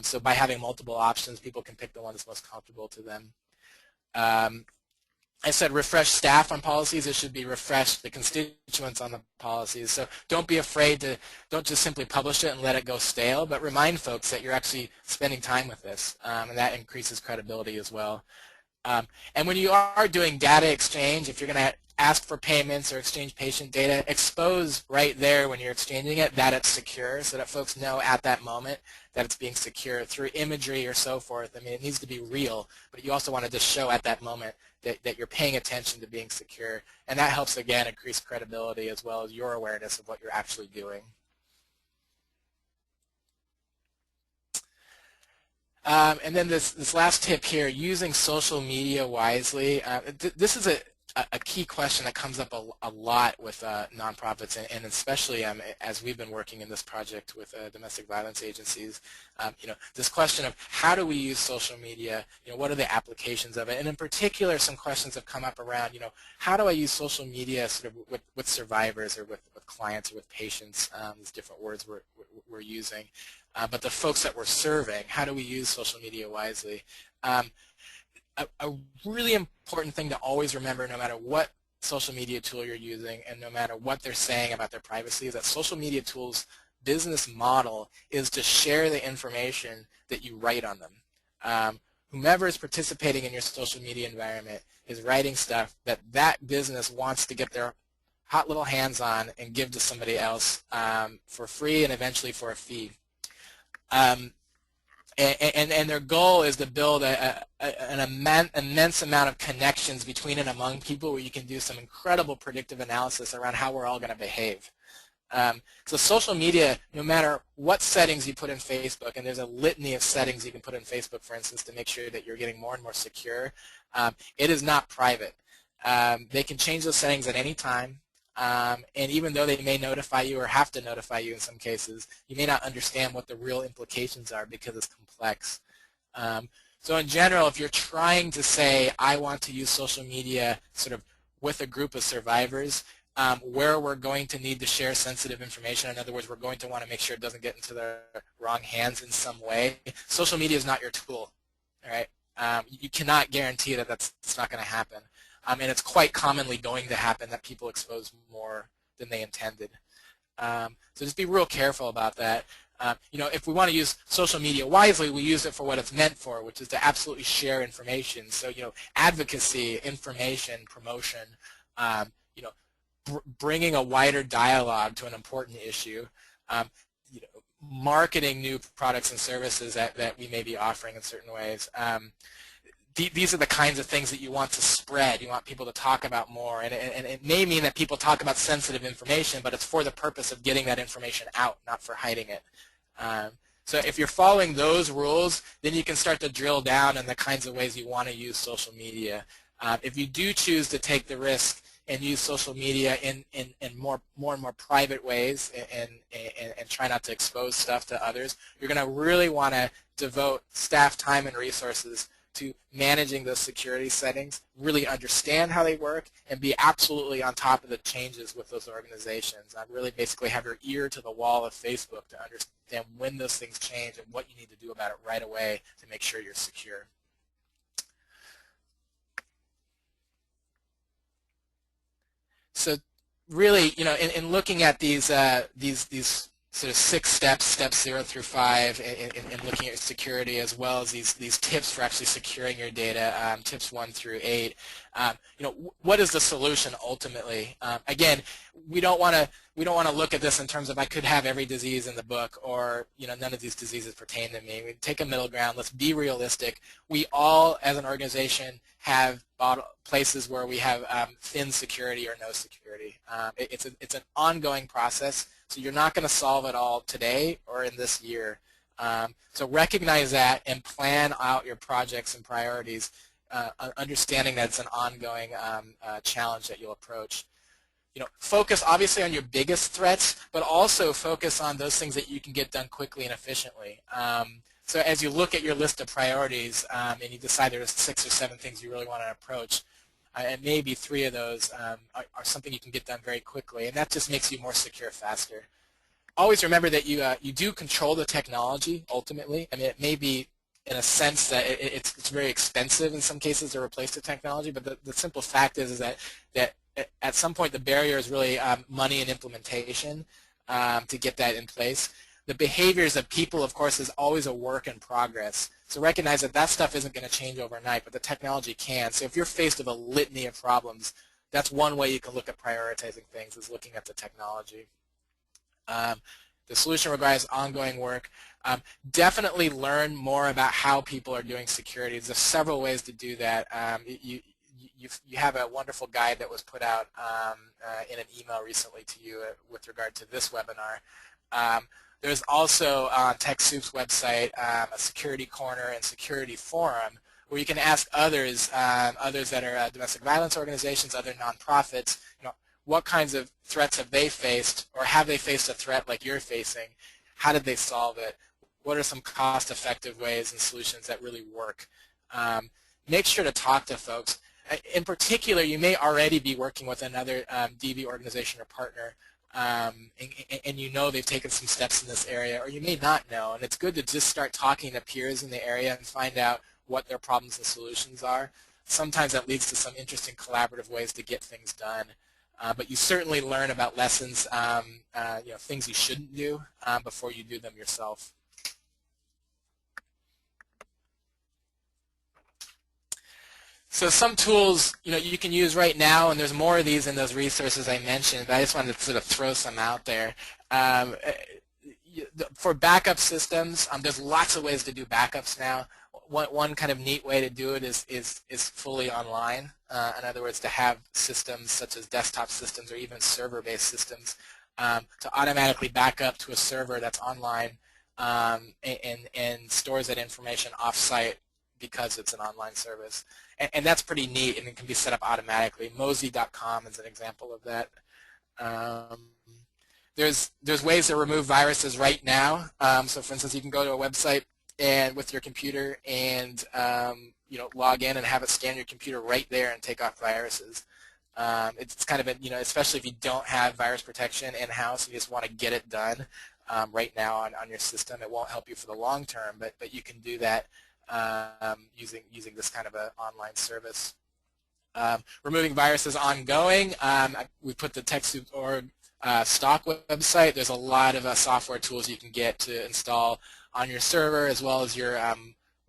So by having multiple options, people can pick the one that's most comfortable to them. I said refresh staff on policies. It should be refresh the constituents on the policies. So don't be afraid to, don't just simply publish it and let it go stale, but remind folks that you're actually spending time with this, and that increases credibility as well. And when you are doing data exchange, if you're going to ask for payments or exchange patient data, expose right there when you're exchanging it that it's secure, so that folks know at that moment that it's being secure through imagery or so forth. I mean, it needs to be real, but you also want to just show at that moment that you're paying attention to being secure. And that helps, again, increase credibility as well as your awareness of what you're actually doing. And then this last tip here, using social media wisely. This is a key question that comes up a lot with nonprofits, and especially as we've been working in this project with domestic violence agencies. You know, this question of how do we use social media? You know, what are the applications of it? And in particular, some questions have come up around, you know, how do I use social media sort of with survivors or with clients or with patients? These different words we're we're using, but the folks that we're serving. How do we use social media wisely? A really important thing to always remember, no matter what social media tool you're using and no matter what they're saying about their privacy, is that social media tools' business model is to share the information that you write on them. Whomever is participating in your social media environment is writing stuff that that business wants to get their hot little hands on and give to somebody else for free and eventually for a fee. And their goal is to build an immense amount of connections between and among people where you can do some incredible predictive analysis around how we're all going to behave. So social media, no matter what settings you put in Facebook, and there's a litany of settings you can put in Facebook, for instance, to make sure that you're getting more and more secure, it is not private. They can change those settings at any time. And even though they may notify you or have to notify you in some cases, you may not understand what the real implications are because it's complex. So in general, if you're trying to say, I want to use social media sort of with a group of survivors, where we're going to need to share sensitive information, in other words, we're going to want to make sure it doesn't get into the wrong hands in some way, social media is not your tool. All right? You cannot guarantee that that's not going to happen. And it's quite commonly going to happen that people expose more than they intended. So just be real careful about that. You know, if we want to use social media wisely, we use it for what it's meant for, which is to absolutely share information. So, you know, advocacy, information, promotion, you know, bringing a wider dialogue to an important issue, you know, marketing new products and services that we may be offering in certain ways. These are the kinds of things that you want to spread. You want people to talk about more. And it may mean that people talk about sensitive information, but it's for the purpose of getting that information out, not for hiding it. So if you're following those rules, then you can start to drill down in the kinds of ways you want to use social media. If you do choose to take the risk and use social media in more and more private ways and try not to expose stuff to others, you're going to really want to devote staff time and resources to managing those security settings, really understand how they work, and be absolutely on top of the changes with those organizations. And really basically have your ear to the wall of Facebook to understand when those things change and what you need to do about it right away to make sure you're secure. So really, you know, in looking at these sort of 6 steps, steps 0 through 5, in looking at security, as well as these tips for actually securing your data, tips 1 through 8. You know, what is the solution ultimately? Again, we don't want to look at this in terms of I could have every disease in the book, or you know, none of these diseases pertain to me. We take a middle ground. Let's be realistic. We all, as an organization, have places where we have thin security or no security. It's an ongoing process. So you're not going to solve it all today or in this year. So recognize that and plan out your projects and priorities, understanding that it's an ongoing challenge that you'll approach. You know, focus obviously on your biggest threats, but also focus on those things that you can get done quickly and efficiently. So as you look at your list of priorities and you decide there's 6 or 7 things you really want to approach, and maybe 3 of those are something you can get done very quickly, and that just makes you more secure faster. Always remember that you do control the technology ultimately. I mean, it may be in a sense that it's very expensive in some cases to replace the technology, but the simple fact is that at some point the barrier is really money and implementation to get that in place. The behaviors of people, of course, is always a work in progress. So recognize that stuff isn't going to change overnight, but the technology can. So if you're faced with a litany of problems, that's one way you can look at prioritizing things, is looking at the technology. The solution requires ongoing work. Definitely learn more about how people are doing security. There's several ways to do that. You have a wonderful guide that was put out in an email recently to you with regard to this webinar. There's also on TechSoup's website a security corner and security forum where you can ask others that are domestic violence organizations, other nonprofits, you know, what kinds of threats have they faced, or have they faced a threat like you're facing? How did they solve it? What are some cost-effective ways and solutions that really work? Make sure to talk to folks. In particular, you may already be working with another DV organization or partner and you know they've taken some steps in this area, or you may not know. And it's good to just start talking to peers in the area and find out what their problems and solutions are. Sometimes that leads to some interesting collaborative ways to get things done. But you certainly learn about lessons, things you shouldn't do before you do them yourself. So some tools, you can use right now, and there's more of these in those resources I mentioned, but I just wanted to sort of throw some out there. For backup systems, there's lots of ways to do backups now. One kind of neat way to do it is fully online. In other words, to have systems such as desktop systems or even server-based systems to automatically back up to a server that's online and stores that information off-site because it's an online service. And that's pretty neat, and it can be set up automatically. Mozy.com is an example of that. There's ways to remove viruses right now. So for instance, you can go to a website and with your computer and log in and have it scan your computer right there and take off viruses. It's kind of especially if you don't have virus protection in-house, you just want to get it done right now on your system. It won't help you for the long term, but you can do that using this kind of an online service. Removing viruses ongoing. We put the TechSoup.org stock website. There's a lot of software tools you can get to install on your server as well as your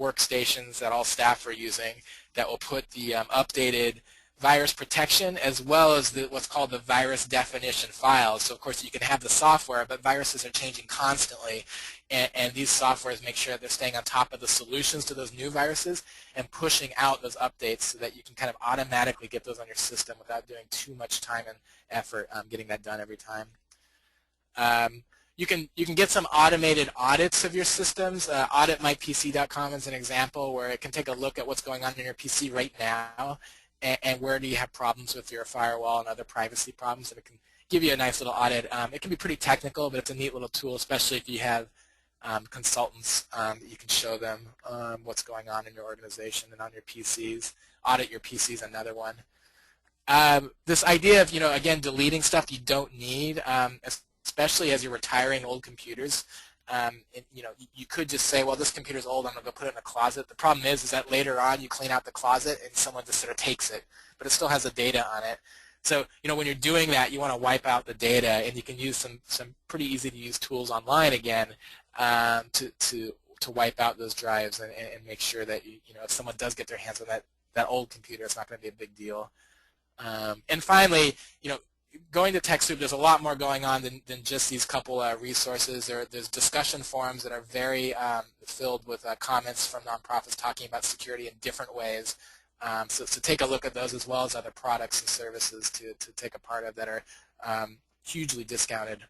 workstations that all staff are using that will put the updated virus protection as well as what's called the virus definition files. So of course you can have the software, but viruses are changing constantly, and these softwares make sure that they're staying on top of the solutions to those new viruses and pushing out those updates so that you can kind of automatically get those on your system without doing too much time and effort getting that done every time. You can get some automated audits of your systems. AuditMyPC.com is an example where it can take a look at what's going on in your PC right now and where do you have problems with your firewall and other privacy problems, and it can give you a nice little audit. It can be pretty technical, but it's a neat little tool, especially if you have consultants that you can show them what's going on in your organization and on your PCs. Audit your PCs, another one. This idea of, again, deleting stuff you don't need, especially as you're retiring old computers. You could just say, well, this computer's old, I'm going to go put it in a closet. The problem is that later on you clean out the closet and someone just sort of takes it, but it still has the data on it. So, when you're doing that, you want to wipe out the data, and you can use some pretty easy to use tools online again to wipe out those drives and make sure that if someone does get their hands on that old computer, it's not going to be a big deal. And finally, going to TechSoup, there's a lot more going on than just these couple resources. There's discussion forums that are very filled with comments from nonprofits talking about security in different ways. So take a look at those as well as other products and services to take a part of that are hugely discounted.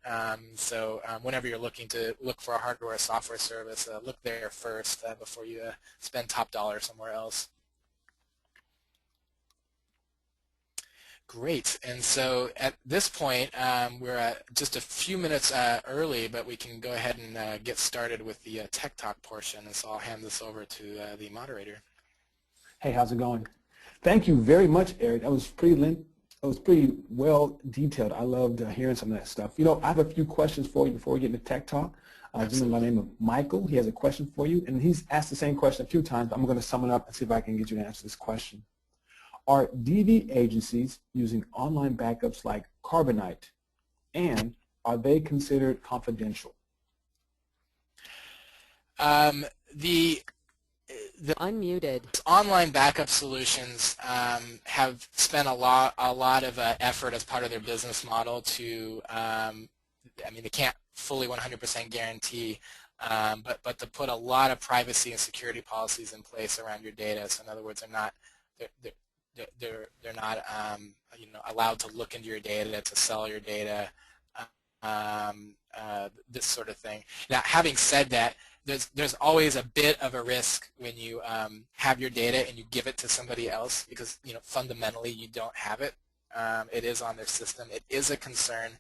So whenever you're looking to look for a hardware or software service, look there first before you spend top dollar somewhere else. Great, and so at this point we're just a few minutes early, but we can go ahead and get started with the Tech Talk portion, and so I'll hand this over to the moderator. Hey, how's it going? Thank you very much, Eric. That was pretty well detailed. I loved hearing some of that stuff. I have a few questions for you before we get into Tech Talk. Gentleman by the name of Michael, he has a question for you, and he's asked the same question a few times. I'm going to sum it up and see if I can get you to answer this question. Are DV agencies using online backups like Carbonite, and are they considered confidential? The Unmuted. Online backup solutions have spent a lot of effort as part of their business model to, they can't fully 100% guarantee, but to put a lot of privacy and security policies in place around your data. So in other words, they're not allowed to look into your data, to sell your data, this sort of thing. Now, having said that, there's always a bit of a risk when you have your data and you give it to somebody else because fundamentally you don't have it. It is on their system. It is a concern.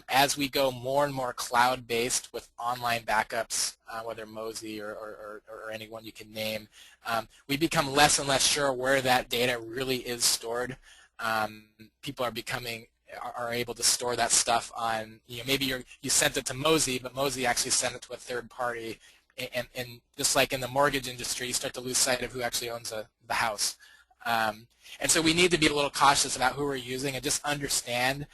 As we go more and more cloud-based with online backups, whether Mozy or anyone you can name, we become less and less sure where that data really is stored. People are becoming are able to store that stuff on, maybe you sent it to Mozy, but Mozy actually sent it to a third party, and just like in the mortgage industry, you start to lose sight of who actually owns the house. And so we need to be a little cautious about who we're using and just understand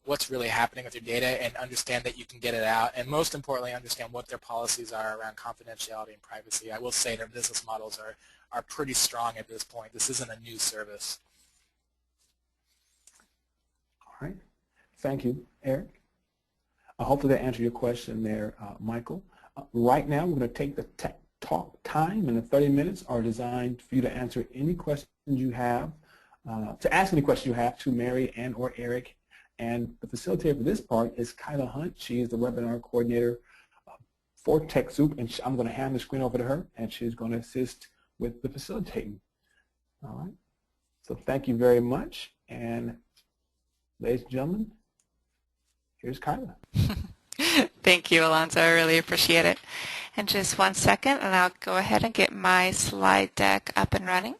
what's really happening with your data and understand that you can get it out, and most importantly, understand what their policies are around confidentiality and privacy. I will say their business models are pretty strong at this point. This isn't a new service. All right. Thank you, Eric. Hopefully that answered your question there, Michael. Right now, we're going to take the tech talk time, and the 30 minutes are designed for you to answer any questions you have, to ask any questions you have to Mary and or Eric. And the facilitator for this part is Kyla Hunt. She is the webinar coordinator for TechSoup, and I'm going to hand the screen over to her, and she's going to assist with the facilitating. All right. So thank you very much, and ladies and gentlemen, here's Kyla. Thank you, Alonzo. I really appreciate it. And just 1 second, and I'll go ahead and get my slide deck up and running.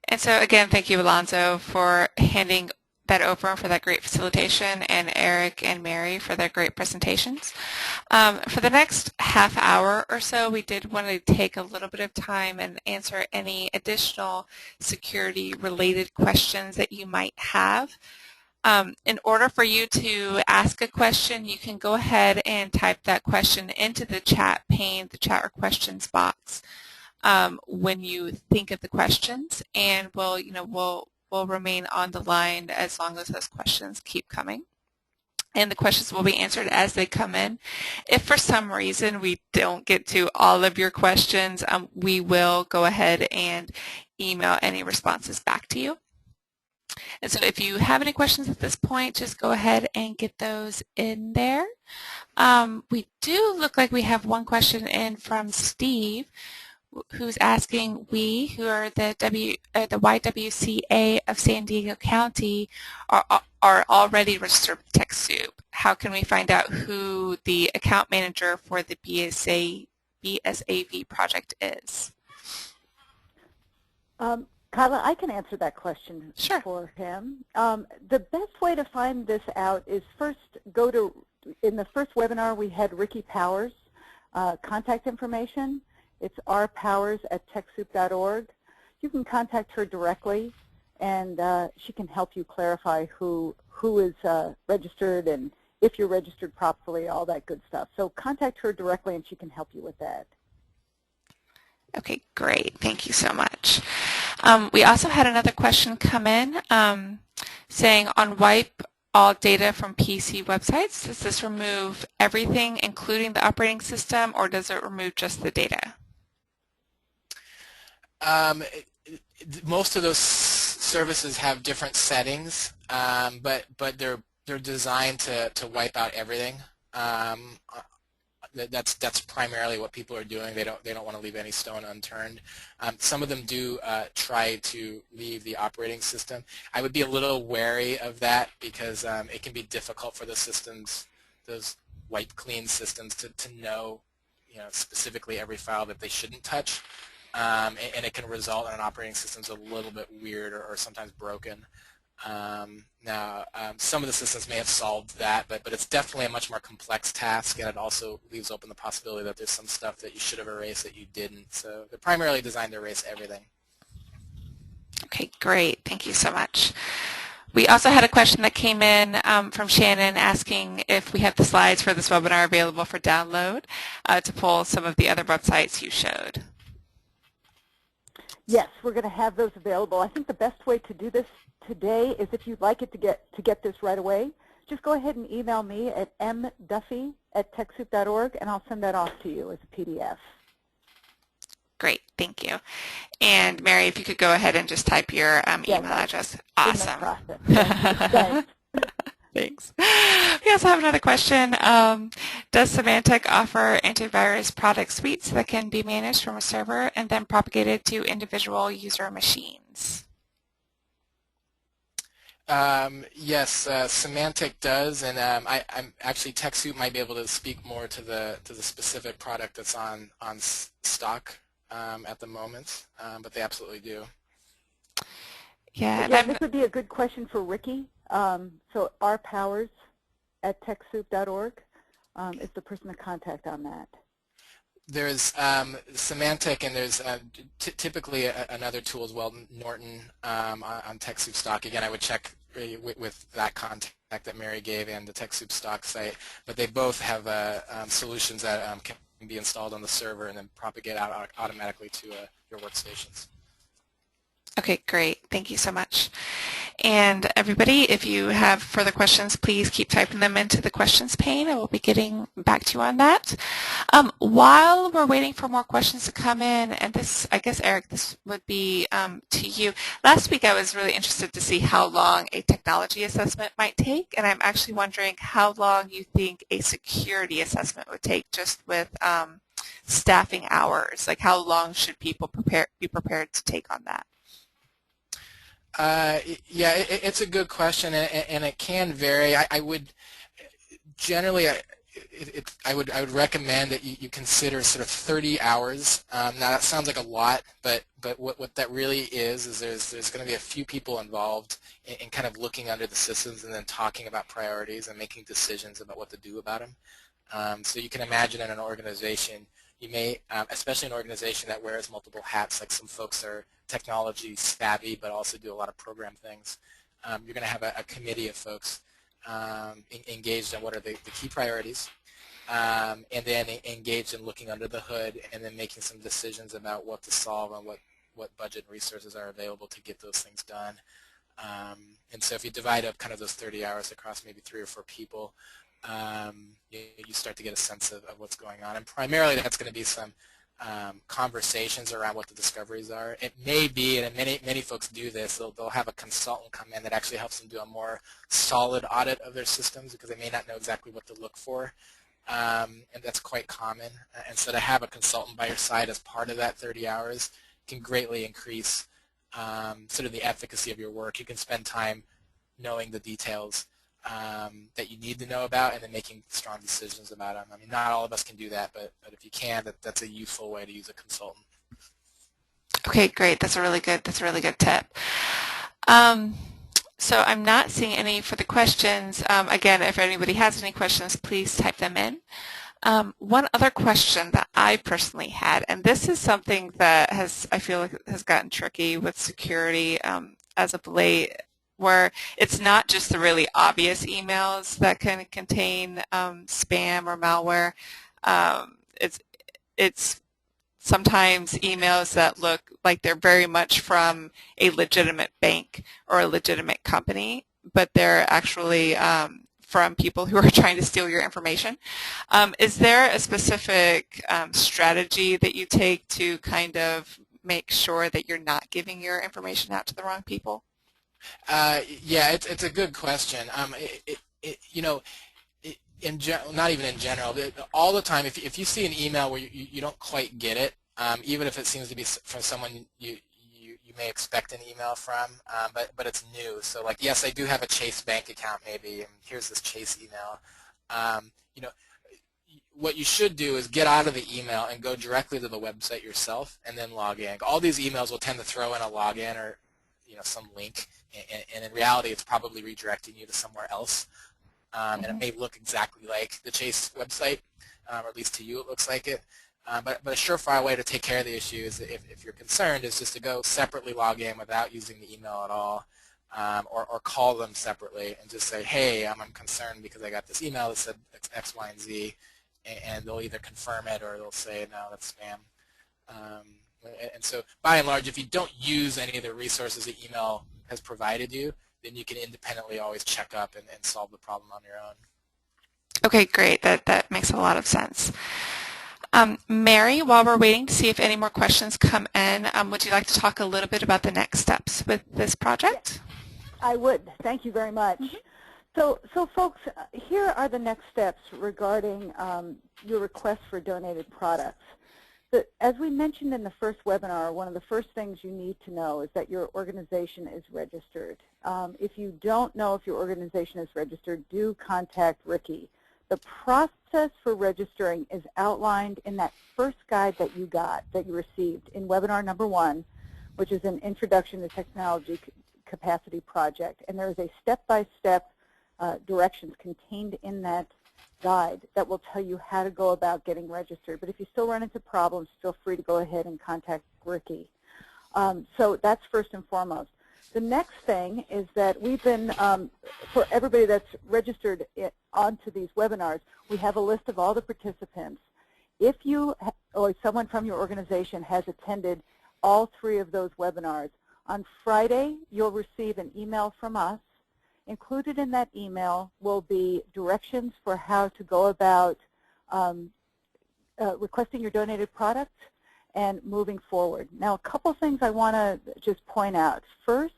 And so again, thank you, Alonzo, for handing that over, for that great facilitation, and Eric and Mary for their great presentations. For the next half hour or so, we did want to take a little bit of time and answer any additional security-related questions that you might have. In order for you to ask a question, you can go ahead and type that question into the chat pane, the chat or questions box, when you think of the questions, and we'll remain on the line as long as those questions keep coming. And the questions will be answered as they come in. If for some reason we don't get to all of your questions, we will go ahead and email any responses back to you. And so if you have any questions at this point, just go ahead and get those in there. We do look like we have one question in from Steve, who's asking, we, who are the YWCA of San Diego County, are already registered with TechSoup. How can we find out who the account manager for the BSAV project is? Kyla, I can answer that question Sure. for him. The best way to find this out is first go to, in the first webinar we had Ricky Powers' contact information. It's rpowers@techsoup.org. You can contact her directly, and she can help you clarify who is registered and if you're registered properly, all that good stuff. So contact her directly, and she can help you with that. Okay, great. Thank you so much. We also had another question come in saying, on wipe all data from PC websites, does this remove everything, including the operating system, or does it remove just the data? Most of those services have different settings, but they're designed to wipe out everything. That's primarily what people are doing. They don't want to leave any stone unturned. Some of them do try to leave the operating system. I would be a little wary of that because it can be difficult for the systems, those wipe clean systems, to know, specifically every file that they shouldn't touch, and it can result in an operating system's a little bit weird or sometimes broken. Now, some of the systems may have solved that, but it's definitely a much more complex task, and it also leaves open the possibility that there's some stuff that you should have erased that you didn't. So they're primarily designed to erase everything. Okay, great. Thank you so much. We also had a question that came in from Shannon asking if we have the slides for this webinar available for download to pull some of the other websites you showed. Yes, we're going to have those available. I think the best way to do this today is, if you'd like it to get this right away, just go ahead and email me at mduffy@techsoup.org, and I'll send that off to you as a PDF. Great, thank you. And Mary, if you could go ahead and just type your email address. Awesome. Thanks. Thanks. We also have another question. Does Symantec offer antivirus product suites that can be managed from a server and then propagated to individual user machines? Yes, Symantec does, and I'm actually, TechSoup might be able to speak more to the specific product that's on stock at the moment, but they absolutely do. Yeah, Yeah, this would be a good question for Ricky. So rpowers@techsoup.org is the person to contact on that. There's Symantec, and there's typically another tool as well, Norton, on TechSoup Stock. Again, I would check with that contact that Mary gave and the TechSoup Stock site, but they both have solutions that can be installed on the server and then propagate out automatically to your workstations. Okay, great. Thank you so much. And everybody, if you have further questions, please keep typing them into the questions pane, and we'll be getting back to you on that. While we're waiting for more questions to come in, and this, I guess, Eric, this would be to you. Last week I was really interested to see how long a technology assessment might take, and I'm actually wondering how long you think a security assessment would take, just with staffing hours. Like, how long should people be prepared to take on that? Yeah, it's a good question, and it can vary. I would generally, I would recommend that you consider sort of 30 hours. Now that sounds like a lot, but what that really is there's going to be a few people involved in kind of looking under the systems and then talking about priorities and making decisions about what to do about them. So you can imagine in an organization, you may, especially an organization that wears multiple hats, like some folks are technology savvy but also do a lot of program things. You're going to have a committee of folks engaged in what are the key priorities, and then engaged in looking under the hood and then making some decisions about what to solve and what budget and resources are available to get those things done. And so if you divide up kind of those 30 hours across maybe 3 or 4 people, you start to get a sense of what's going on. And primarily that's going to be some conversations around what the discoveries are. It may be, and many folks do this, they'll have a consultant come in that actually helps them do a more solid audit of their systems because they may not know exactly what to look for. And that's quite common. And so to have a consultant by your side as part of that 30 hours can greatly increase sort of the efficacy of your work. You can spend time knowing the details that you need to know about and then making strong decisions about them. I mean, not all of us can do that, but if you can, that's a useful way to use a consultant. Okay, great. That's a really good tip. So I'm not seeing any further questions. Again, if anybody has any questions, please type them in. One other question that I personally had, and this is something that I feel like has gotten tricky with security as of late, where it's not just the really obvious emails that can contain spam or malware. It's sometimes emails that look like they're very much from a legitimate bank or a legitimate company, but they're actually from people who are trying to steal your information. Is there a specific strategy that you take to kind of make sure that you're not giving your information out to the wrong people? Yeah, it's a good question. You know, not even in general, all the time, if you see an email where you don't quite get it, even if it seems to be from someone you may expect an email from, but it's new. So like, yes, I do have a Chase bank account maybe, and here's this Chase email. You know, what you should do is get out of the email and go directly to the website yourself and then log in. All these emails will tend to throw in a login or some link, and in reality it's probably redirecting you to somewhere else. And it may look exactly like the Chase website, or at least to you it looks like it. But a surefire way to take care of the issue is, if you're concerned, is just to go separately log in without using the email at all, or call them separately and just say, hey, I'm concerned because I got this email that said it's X, Y, and Z, and they'll either confirm it or they'll say, no, that's spam. And so, by and large, if you don't use any of the resources the email has provided you, then you can independently always check up and solve the problem on your own. Okay, great. That makes a lot of sense. Mary, while we're waiting to see if any more questions come in, would you like to talk a little bit about the next steps with this project? I would. Thank you very much. So folks, here are the next steps regarding your request for donated products. As we mentioned in the first webinar, one of the first things you need to know is that your organization is registered. If you don't know if your organization is registered, do contact Ricky. The process for registering is outlined in that first guide that you received in webinar number 1, which is an introduction to capacity project. And there is a step-by-step directions contained in that guide that will tell you how to go about getting registered. But if you still run into problems, feel free to go ahead and contact Ricky. So that's first and foremost. The next thing is that we've been, for everybody that's registered onto these webinars, we have a list of all the participants. If you or someone from your organization has attended all 3 of those webinars, on Friday you'll receive an email from us. Included in that email will be directions for how to go about requesting your donated product and moving forward. Now, a couple things I want to just point out. First,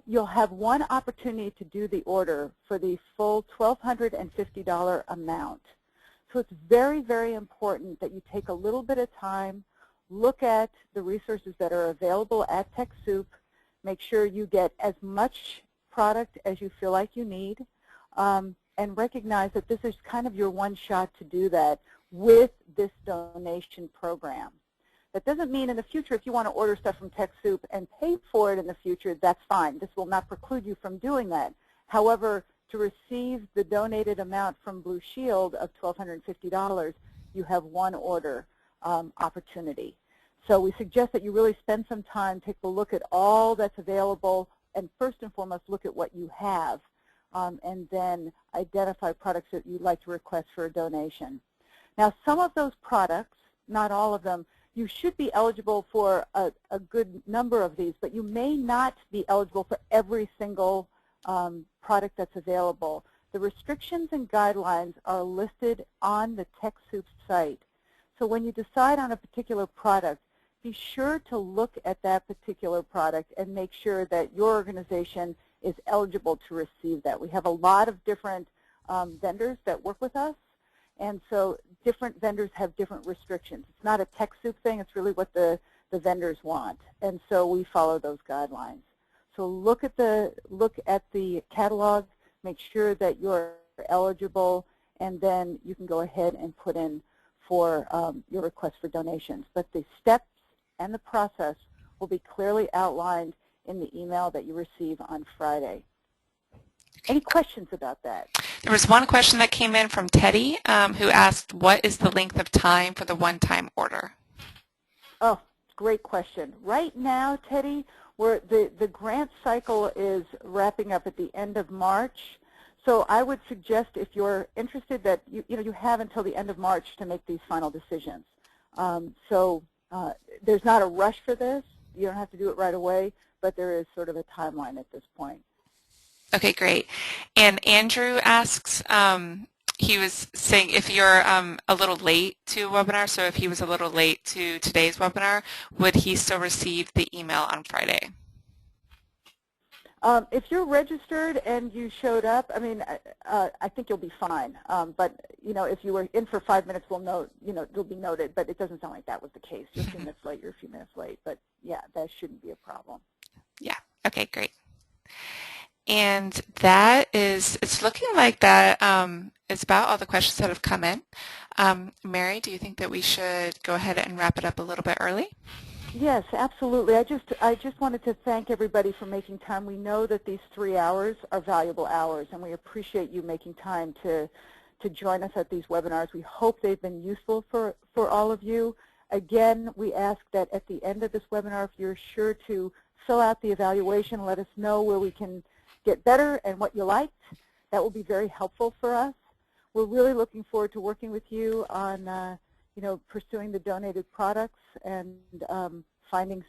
you'll have one opportunity to do the order for the full $1,250 amount. So it's very, very important that you take a little bit of time, look at the resources that are available at TechSoup, make sure you get as much product as you feel like you need, and recognize that this is kind of your one shot to do that with this donation program. That doesn't mean in the future if you want to order stuff from TechSoup and pay for it in the future, that's fine. This will not preclude you from doing that. However, to receive the donated amount from Blue Shield of $1,250, you have one order opportunity. So we suggest that you really spend some time, take a look at all that's available, and first and foremost, look at what you have, and then identify products that you'd like to request for a donation. Now, some of those products, not all of them, you should be eligible for a good number of these, but you may not be eligible for every single product that's available. The restrictions and guidelines are listed on the TechSoup site. So when you decide on a particular product, be sure to look at that particular product and make sure that your organization is eligible to receive that. We have a lot of different vendors that work with us, and so different vendors have different restrictions. It's not a TechSoup thing, it's really what the vendors want, and so we follow those guidelines. So look at the catalog, make sure that you're eligible, and then you can go ahead and put in for your request for donations. But the steps and the process will be clearly outlined in the email that you receive on Friday. Any questions about that? There was one question that came in from Teddy who asked, what is the length of time for the one-time order? Oh, great question. Right now, Teddy, the grant cycle is wrapping up at the end of March. So I would suggest, if you're interested, that you have until the end of March to make these final decisions. There's not a rush for this. You don't have to do it right away, but there is sort of a timeline at this point. Okay, great. And Andrew asks, he was saying if you're a little late to a webinar, so if he was a little late to today's webinar, would he still receive the email on Friday? If you're registered and you showed up, I mean, I think you'll be fine. But if you were in for 5 minutes, we'll note, it'll be noted. But it doesn't sound like that was the case. You're a few minutes late. You're a few minutes late. But yeah, that shouldn't be a problem. Yeah. Okay. Great. And it's looking like that is about all the questions that have come in. Mary, do you think that we should go ahead and wrap it up a little bit early? Yes, absolutely. I just wanted to thank everybody for making time. We know that these 3 hours are valuable hours, and we appreciate you making time to join us at these webinars. We hope they've been useful for all of you. Again, we ask that at the end of this webinar, if you're sure to fill out the evaluation, let us know where we can get better and what you liked. That will be very helpful for us. We're really looking forward to working with you on pursuing the donated products and finding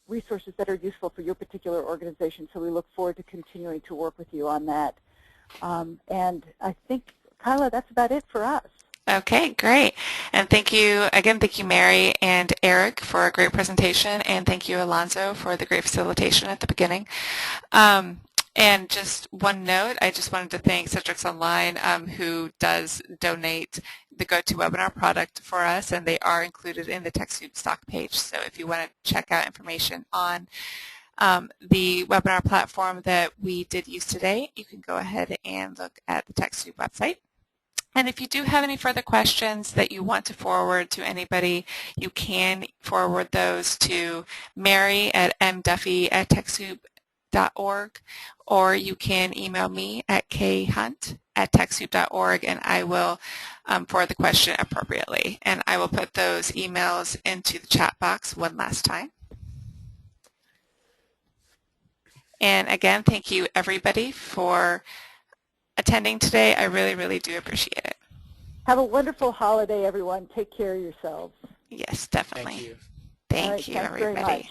resources that are useful for your particular organization. So we look forward to continuing to work with you on that. And I think, Kyla, that's about it for us. Okay, great. And thank you, Mary and Eric, for a great presentation, and thank you, Alonzo, for the great facilitation at the beginning. And just one note, I just wanted to thank Citrix Online, who does donate the GoToWebinar product for us, and they are included in the TechSoup stock page. So if you want to check out information on the webinar platform that we did use today, you can go ahead and look at the TechSoup website. And if you do have any further questions that you want to forward to anybody, you can forward those to Mary at mduffy@TechSoup.com. TechSoup.org, or you can email me at khunt@TechSoup.org, and I will forward the question appropriately. And I will put those emails into the chat box one last time. And again, thank you everybody for attending today. I really, really do appreciate it. Have a wonderful holiday, everyone. Take care of yourselves. Yes, definitely. Thank you. Thank All right, you, thanks everybody. very much.